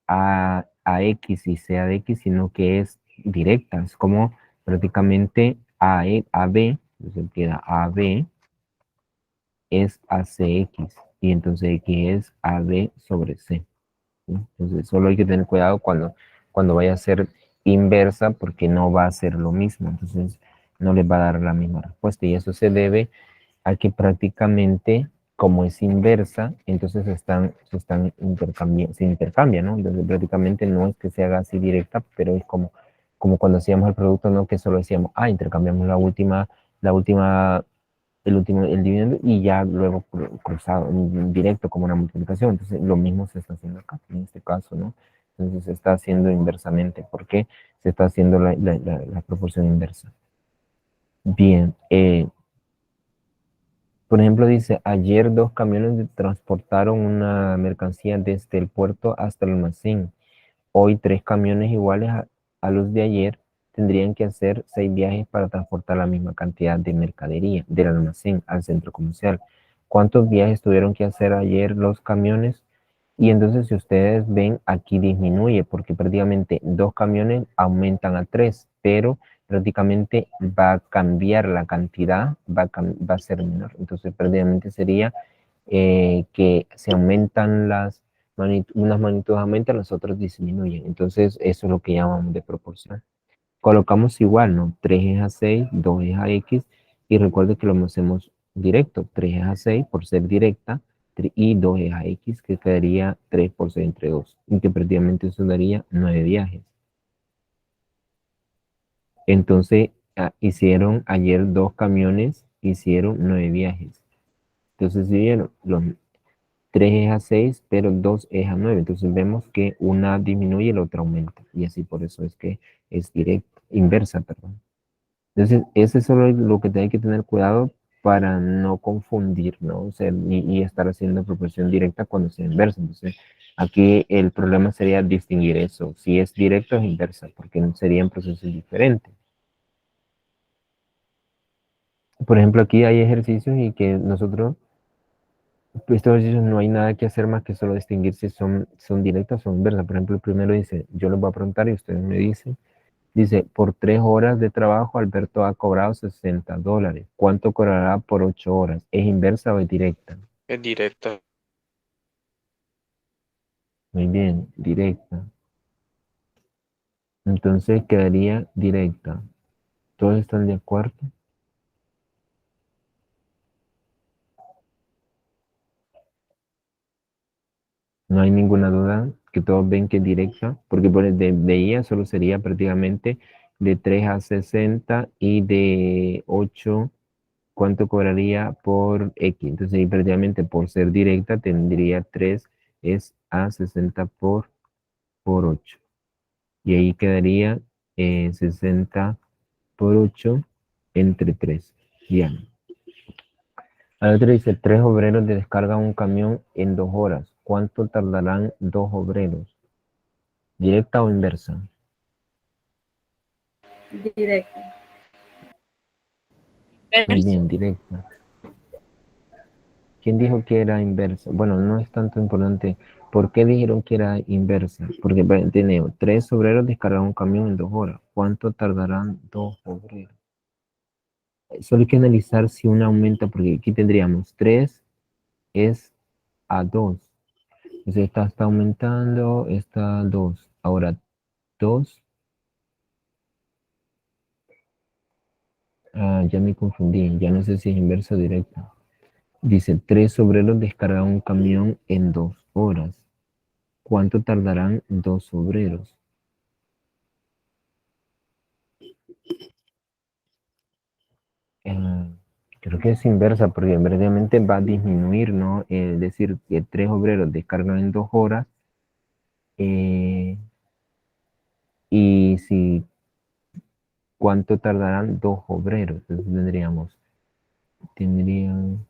Speaker 1: a X y sea de X, sino que es directa. Es como prácticamente a B, entonces queda a B es ACX y entonces X es AB sobre C. ¿Sí? Entonces solo hay que tener cuidado cuando vaya a ser inversa porque no va a ser lo mismo, entonces no les va a dar la misma respuesta y eso se debe a que prácticamente como es inversa, entonces se intercambian, ¿no? Entonces prácticamente no es que se haga así directa, pero es como cuando hacíamos el producto, ¿no? Que solo decíamos, intercambiamos el dividendo y ya luego cruzado, directo como una multiplicación. Entonces, lo mismo se está haciendo acá, en este caso, ¿no? Entonces, se está haciendo inversamente. ¿Por qué? Se está haciendo la proporción inversa. Bien. Por ejemplo, dice, ayer 2 camiones transportaron una mercancía desde el puerto hasta el almacén. Hoy 3 camiones iguales a los de ayer tendrían que hacer 6 viajes para transportar la misma cantidad de mercadería del almacén al centro comercial. ¿Cuántos viajes tuvieron que hacer ayer los camiones? Y entonces si ustedes ven, aquí disminuye porque prácticamente 2 camiones aumentan a 3, pero prácticamente va a cambiar la cantidad, va a ser menor. Entonces prácticamente sería que se aumentan unas magnitudes aumentan, las otras disminuyen. Entonces, eso es lo que llamamos de proporción. colocamos igual, ¿no? 3 es a 6, 2 es a X, y recuerde que lo hacemos directo, 3 es a 6 por ser directa, y 2 es a X, que quedaría 3 por 6 entre 2, y que prácticamente eso daría 9 viajes. Entonces, hicieron ayer 2 camiones, hicieron 9 viajes. Entonces, si vieron, los 3 es a 6, pero 2 es a 9. Entonces vemos que una disminuye y la otra aumenta. Y así por eso es que es directa, inversa, perdón. Entonces, ese es solo lo que hay que tener cuidado para no confundir, ¿no? O sea, y estar haciendo proporción directa cuando sea inversa. Entonces, aquí el problema sería distinguir eso. Si es directo o es inversa, porque serían procesos diferentes. Por ejemplo, aquí hay ejercicios y que nosotros, estos ejercicios no hay nada que hacer más que solo distinguir si son directas o inversas. Por ejemplo, el primero dice, yo les voy a preguntar y ustedes me dicen, dice, por 3 horas de trabajo, Alberto ha cobrado $60. ¿Cuánto cobrará por 8 horas? ¿Es inversa o es directa?
Speaker 5: Es directa.
Speaker 1: Muy bien, directa. Entonces quedaría directa. ¿Todos están de acuerdo? No hay ninguna duda que todos ven que es directa, porque de ella solo sería prácticamente de 3 a 60 y de 8, ¿cuánto cobraría por X? Entonces, ahí prácticamente por ser directa tendría 3 es a 60 por 8. Y ahí quedaría 60 por 8 entre 3. Bien. Al otro dice, 3 obreros descargan un camión en 2 horas. ¿Cuánto tardarán 2 obreros? ¿Directa o inversa?
Speaker 2: Directo.
Speaker 1: Muy bien, directa. ¿Quién dijo que era inversa? Bueno, no es tanto importante. ¿Por qué dijeron que era inversa? Porque tenemos 3 obreros descargan un camión en 2 horas. ¿Cuánto tardarán 2 obreros? Solo hay que analizar si una aumenta, porque aquí tendríamos 3 es a 2. Entonces esta está aumentando, esta 2. Ahora 2. Ya me confundí, ya no sé si es inversa o directa. Dice, 3 obreros descargan un camión en 2 horas. ¿Cuánto tardarán 2 obreros? Eh, Creo que es inversa, porque verdaderamente va a disminuir, ¿no? Es decir, que 3 obreros descargan en 2 horas. Y si, ¿cuánto tardarán 2 obreros? Entonces tendrían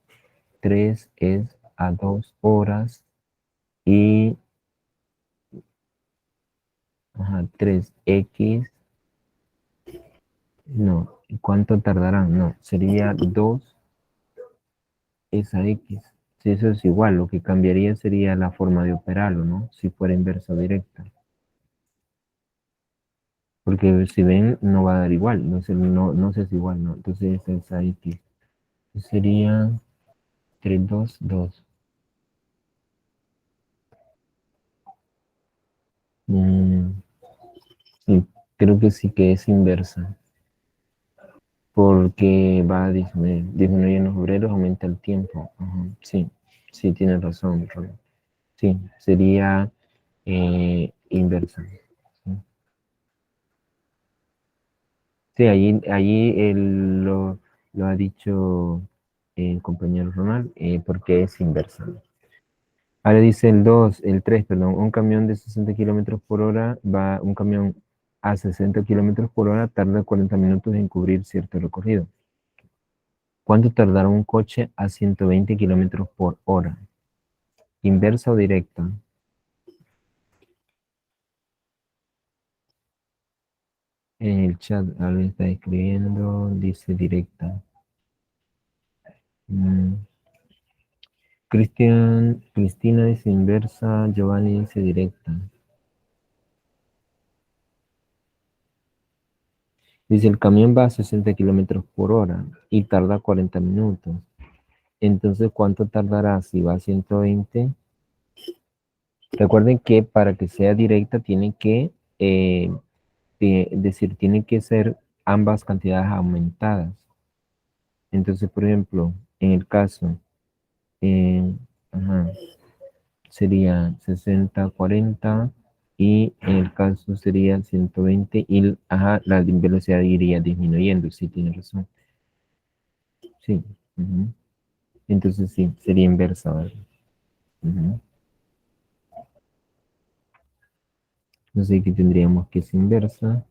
Speaker 1: 3 es a 2 horas y 3x. No, ¿cuánto tardarán? No, sería 2 es a x. Si eso es igual, lo que cambiaría sería la forma de operarlo, ¿no? Si fuera inversa o directa. Porque si ven, no va a dar igual, no sé si es igual, ¿no? Entonces es a x. Sería 3, 2, 2. Sí, creo que sí que es inversa. Porque va a disminuir los obreros, aumenta el tiempo. Ajá, sí, sí, tiene razón, Ron. Sí, sería inversa. Sí, sí, allí lo ha dicho el compañero Ronald, porque es inversa. Ahora dice el 3, perdón, un camión de 60 kilómetros por hora, un camión a 60 kilómetros por hora tarda 40 minutos en cubrir cierto recorrido. ¿Cuánto tardará un coche a 120 kilómetros por hora? ¿Inversa o directa? En el chat alguien está escribiendo, dice directa. Cristina dice inversa, Giovanni dice directa. Dice el camión va a 60 kilómetros por hora y tarda 40 minutos. Entonces, ¿cuánto tardará si va a 120? Recuerden que para que sea directa tiene que es decir, tienen que ser ambas cantidades aumentadas. Entonces, por ejemplo, en el caso, eh, ajá, sería 60, 40 y en el caso sería 120 y ajá, la velocidad iría disminuyendo, sí, tiene razón. Sí. Ujú. Entonces sí, sería inversa, ¿verdad? Ujú. Entonces aquí tendríamos que es inversa.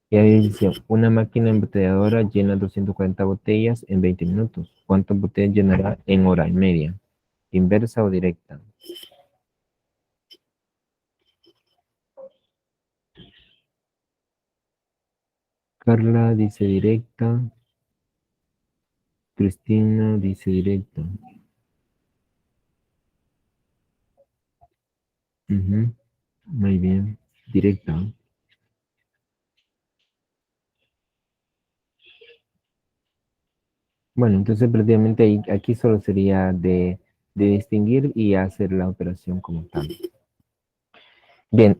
Speaker 1: Y ahí dice, una máquina embotelladora llena 240 botellas en 20 minutos. ¿Cuántas botellas llenará en hora y media? ¿Inversa o directa? Carla dice directa. Cristina dice directa. Ujú. Muy bien. Directa. Bueno, entonces prácticamente aquí solo sería de distinguir y hacer la operación como tal. Bien,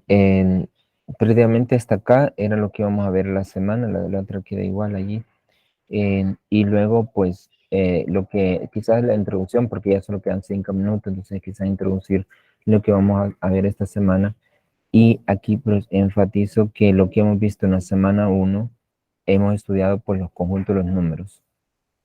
Speaker 1: prácticamente hasta acá era lo que íbamos a ver la semana, la otra queda igual allí. Y luego, pues, lo que quizás la introducción, porque ya solo quedan 5 minutos, entonces quizás introducir lo que vamos a ver esta semana. Y aquí pues, enfatizo que lo que hemos visto en la semana 1, hemos estudiado pues los conjuntos de los números.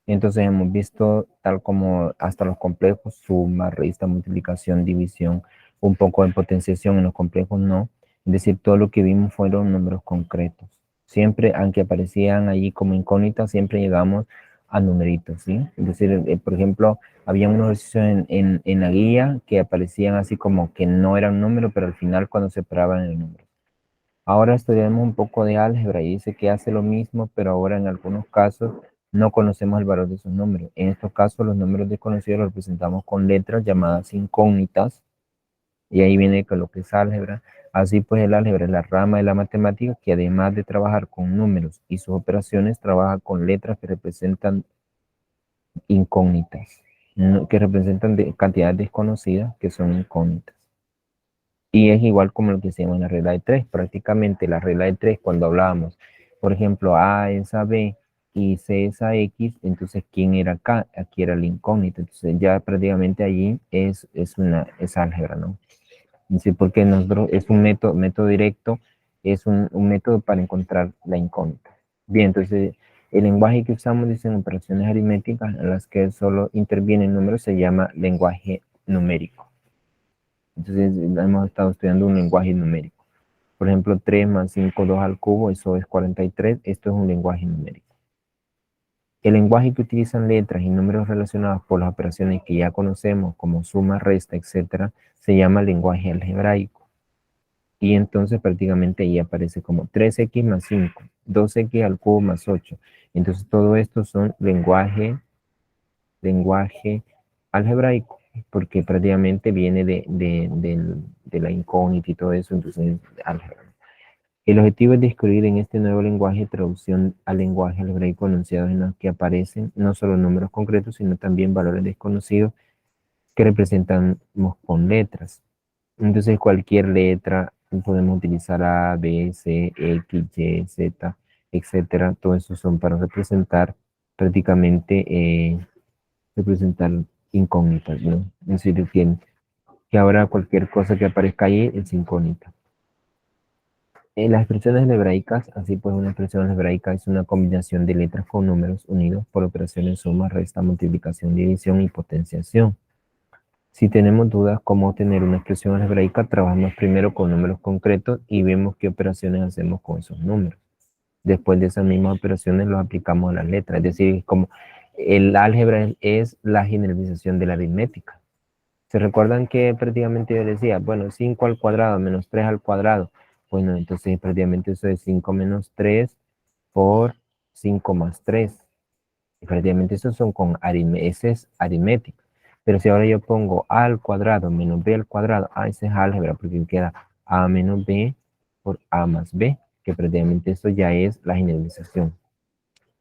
Speaker 1: Entonces hemos visto tal como hasta los complejos, suma, resta, multiplicación, división, un poco de potenciación en los complejos no. Es decir, todo lo que vimos fueron números concretos. Siempre, aunque aparecían allí como incógnitas, siempre llegamos a numeritos, ¿sí? Es decir, por ejemplo, había unos ejercicios en la guía que aparecían así como que no eran números, pero al final cuando se separaban el número. Ahora estudiamos un poco de álgebra y dice que hace lo mismo, pero ahora en algunos casos no conocemos el valor de esos números. En estos casos los números desconocidos los representamos con letras llamadas incógnitas y ahí viene con lo que es álgebra. Así pues el álgebra es la rama de la matemática que además de trabajar con números y sus operaciones, trabaja con letras que representan incógnitas, que representan cantidades desconocidas que son incógnitas. Y es igual como lo que hicimos en la regla de 3. Prácticamente la regla de 3, cuando hablábamos, por ejemplo, A es a B y C es a X, entonces, ¿quién era acá? Aquí era el incógnito. Entonces, ya prácticamente allí es álgebra, ¿no? Sí, porque nosotros es un método directo, es un método para encontrar la incógnita. Bien, entonces, el lenguaje que usamos, dicen operaciones aritméticas en las que solo intervienen números, se llama lenguaje numérico. Entonces, hemos estado estudiando un lenguaje numérico. Por ejemplo, 3 más 5, 2 al cubo, eso es 43. Esto es un lenguaje numérico. El lenguaje que utilizan letras y números relacionados por las operaciones que ya conocemos, como suma, resta, etc., se llama lenguaje algebraico. Y entonces prácticamente ahí aparece como 3x más 5, 2x al cubo más 8. Entonces todo esto son lenguaje algebraico, porque prácticamente viene de la incógnita y todo eso, entonces álgebra. El objetivo es descubrir en este nuevo lenguaje traducción al lenguaje algebraico enunciados en los que aparecen no solo números concretos, sino también valores desconocidos que representamos con letras. Entonces cualquier letra podemos utilizar A, B, C, X, Y, Z, etcétera. Todo eso son para representar prácticamente representar incógnitas, ¿no? Es decir, que ahora cualquier cosa que aparezca ahí es incógnita. En las expresiones algebraicas, así pues una expresión algebraica es una combinación de letras con números unidos por operaciones suma, resta, multiplicación, división y potenciación. Si tenemos dudas cómo obtener una expresión algebraica, trabajamos primero con números concretos y vemos qué operaciones hacemos con esos números. Después de esas mismas operaciones los aplicamos a las letras, es decir, como el álgebra es la generalización de la aritmética. ¿Se recuerdan que prácticamente yo decía, bueno, 5 al cuadrado menos 3 al cuadrado? Bueno, entonces prácticamente eso es 5 menos 3 por 5 más 3. Y prácticamente eso son ese es aritmética. Pero si ahora yo pongo a al cuadrado menos b al cuadrado, ese es álgebra, porque queda a menos b por a más b, que prácticamente eso ya es la generalización.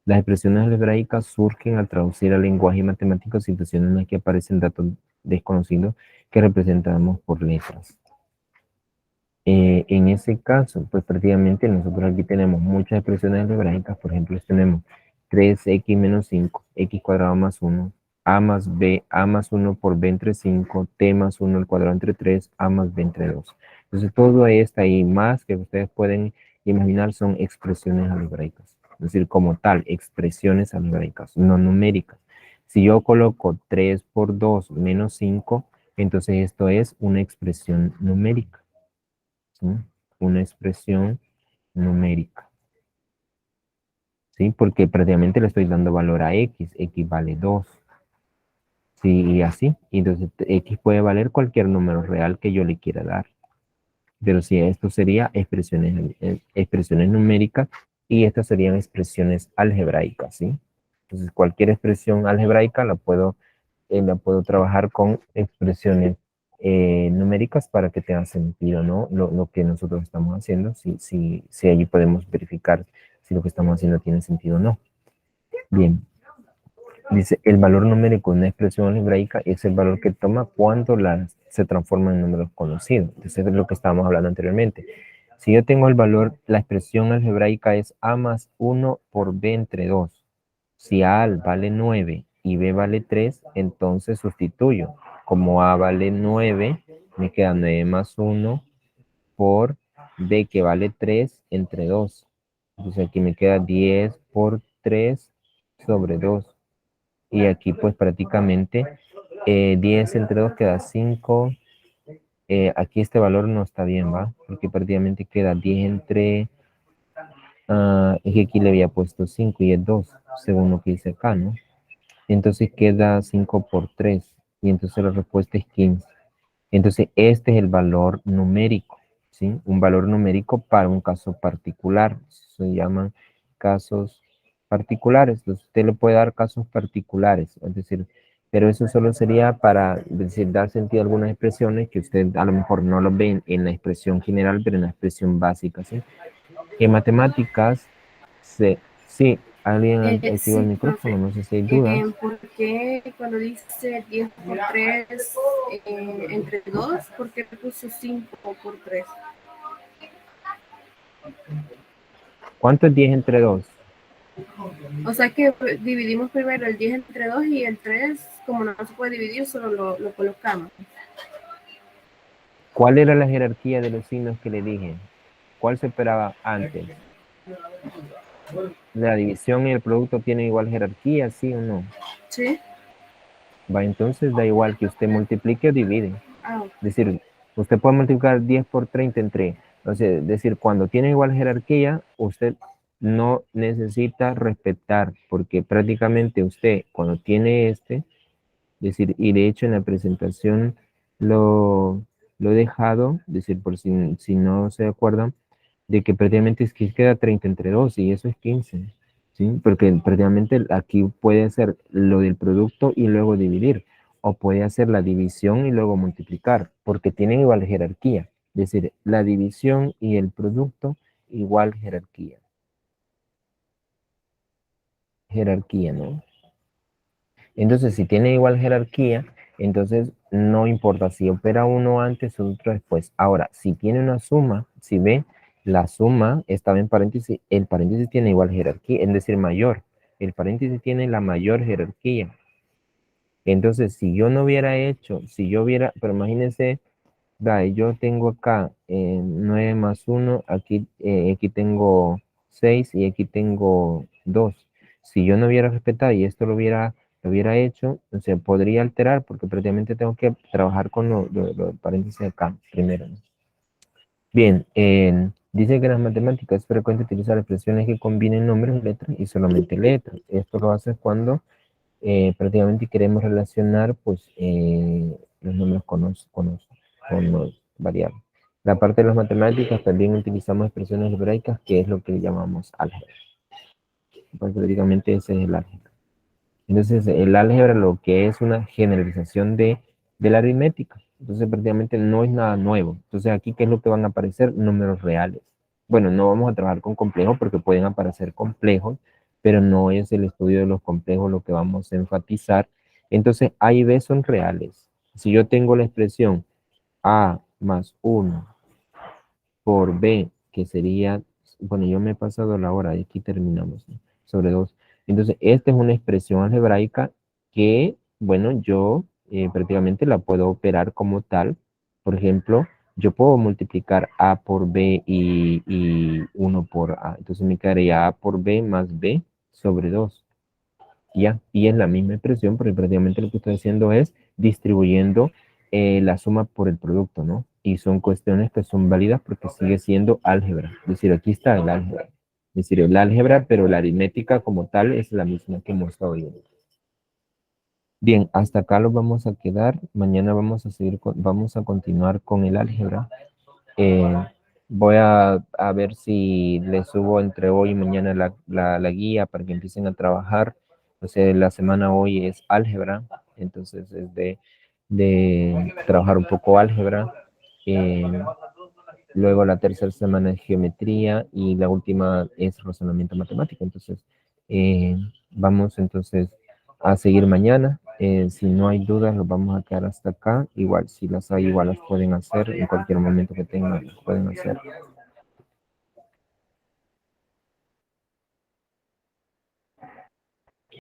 Speaker 1: Las expresiones algebraicas surgen al traducir al lenguaje matemático situaciones en las que aparecen datos desconocidos que representamos por letras. En ese caso, pues prácticamente nosotros aquí tenemos muchas expresiones algebraicas. Por ejemplo, tenemos 3x menos 5, x cuadrado más 1, a más b, a más 1 por b entre 5, t más 1 al cuadrado entre 3, a más b entre 2. Entonces todo esto y más que ustedes pueden imaginar son expresiones algebraicas. Es decir, como tal, expresiones algebraicas, no numéricas. Si yo coloco 3 por 2 menos 5, entonces esto es una expresión numérica. ¿Sí? Una expresión numérica, ¿sí? Porque prácticamente le estoy dando valor a x vale 2, ¿sí? Y así, y entonces x puede valer cualquier número real que yo le quiera dar, pero sí, esto sería expresiones numéricas y estas serían expresiones algebraicas, ¿sí? Entonces cualquier expresión algebraica la puedo trabajar con expresiones numéricas para que tenga sentido, ¿no? Lo que nosotros estamos haciendo, si allí podemos verificar si lo que estamos haciendo tiene sentido o no. Bien, dice, el valor numérico de una expresión algebraica es el valor que toma cuando se transforma en números conocidos. Entonces es lo que estábamos hablando anteriormente. Si yo tengo el valor, la expresión algebraica es a más 1 por b entre 2. Si a vale 9 y b vale 3, entonces sustituyo. Como a vale 9, me queda 9 más 1 por b que vale 3 entre 2. Entonces aquí me queda 10 por 3 sobre 2. Y aquí pues prácticamente 10 entre 2 queda 5. Aquí este valor no está bien, ¿va? Porque prácticamente queda 10 entre... es que aquí le había puesto 5 y es 2, según lo que dice acá, ¿no? Entonces queda 5 por 3 y entonces la respuesta es 15. Entonces este es el valor numérico, ¿sí? Un valor numérico para un caso particular. Se llaman casos particulares. Entonces usted le puede dar casos particulares, es decir, pero eso solo sería para decir, dar sentido a algunas expresiones que usted a lo mejor no lo ven en la expresión general, pero en la expresión básica, ¿sí? En matemáticas, sí, alguien activó el
Speaker 4: Sí,
Speaker 1: micrófono,
Speaker 4: profe.
Speaker 1: no sé si hay dudas.
Speaker 4: ¿Por qué cuando dice 10 por 3 entre 2, por qué puso 5 por 3?
Speaker 1: ¿Cuánto es 10 entre 2?
Speaker 4: O sea que dividimos primero el 10 entre 2 y el 3, como no se puede dividir, solo lo colocamos.
Speaker 1: ¿Cuál era la jerarquía de los signos que le dije? ¿Cuál se esperaba antes? ¿La división y el producto tienen igual jerarquía, sí o no?
Speaker 4: Sí.
Speaker 1: Va, entonces da igual que usted multiplique o divide.
Speaker 4: Ah,
Speaker 1: Es decir, usted puede multiplicar 10 por 30 entre... O sea, es decir, cuando tiene igual jerarquía, usted no necesita respetar, porque prácticamente usted, cuando tiene es decir, y de hecho en la presentación lo he dejado, es decir, por si no se acuerdan, de que prácticamente es que queda 30 entre 2 y eso es 15, ¿sí? Porque prácticamente aquí puede hacer lo del producto y luego dividir, o puede hacer la división y luego multiplicar, porque tienen igual jerarquía, es decir, la división y el producto igual jerarquía. Jerarquía, ¿no? Entonces, si tiene igual jerarquía, entonces no importa si opera uno antes o otro después. Ahora, si tiene una suma, si ve, la suma estaba en paréntesis, el paréntesis tiene igual jerarquía, es decir, mayor. El paréntesis tiene la mayor jerarquía. Entonces, si yo no hubiera hecho, si yo hubiera, pero imagínense, yo tengo acá 9 más 1, aquí tengo 6 y aquí tengo 2. Si yo no hubiera respetado y esto lo hubiera hecho, o sea, podría alterar porque prácticamente tengo que trabajar con lo paréntesis acá primero, ¿no? Bien, dice que en las matemáticas es frecuente utilizar expresiones que combinen nombres y letras y solamente letras. Esto lo hace cuando prácticamente queremos relacionar pues los números con los variables. La parte de las matemáticas también utilizamos expresiones algebraicas, que es lo que llamamos álgebra. Pues prácticamente ese es el álgebra. Entonces, el álgebra lo que es una generalización de la aritmética. Entonces, prácticamente no es nada nuevo. Entonces, aquí, ¿qué es lo que van a aparecer? Números reales. Bueno, no vamos a trabajar con complejos porque pueden aparecer complejos, pero no es el estudio de los complejos lo que vamos a enfatizar. Entonces, A y B son reales. Si yo tengo la expresión A más 1 por b, que sería, bueno, yo me he pasado la hora y aquí terminamos, ¿no? Sobre 2. Entonces, esta es una expresión algebraica que, bueno, yo prácticamente la puedo operar como tal. Por ejemplo, yo puedo multiplicar a por b y 1 por a. Entonces me quedaría a por b más b sobre 2. Ya, y es la misma expresión, porque prácticamente lo que estoy haciendo es distribuyendo la suma por el producto, ¿no? Y son cuestiones que son válidas porque sigue siendo álgebra. Es decir, aquí está el álgebra. Es decir, el álgebra, pero la aritmética como tal es la misma que hemos estado viendo. Bien, hasta acá lo vamos a quedar. Mañana vamos a seguir, vamos a continuar con el álgebra. Voy a ver si les subo entre hoy y mañana la guía para que empiecen a trabajar. O sea, la semana hoy es álgebra, entonces es de trabajar un poco álgebra. Luego la tercera semana es geometría y la última es razonamiento matemático. Entonces, vamos entonces a seguir mañana. Si no hay dudas, los vamos a quedar hasta acá. Igual, si las hay, igual las pueden hacer en cualquier momento que tengan, las pueden hacer.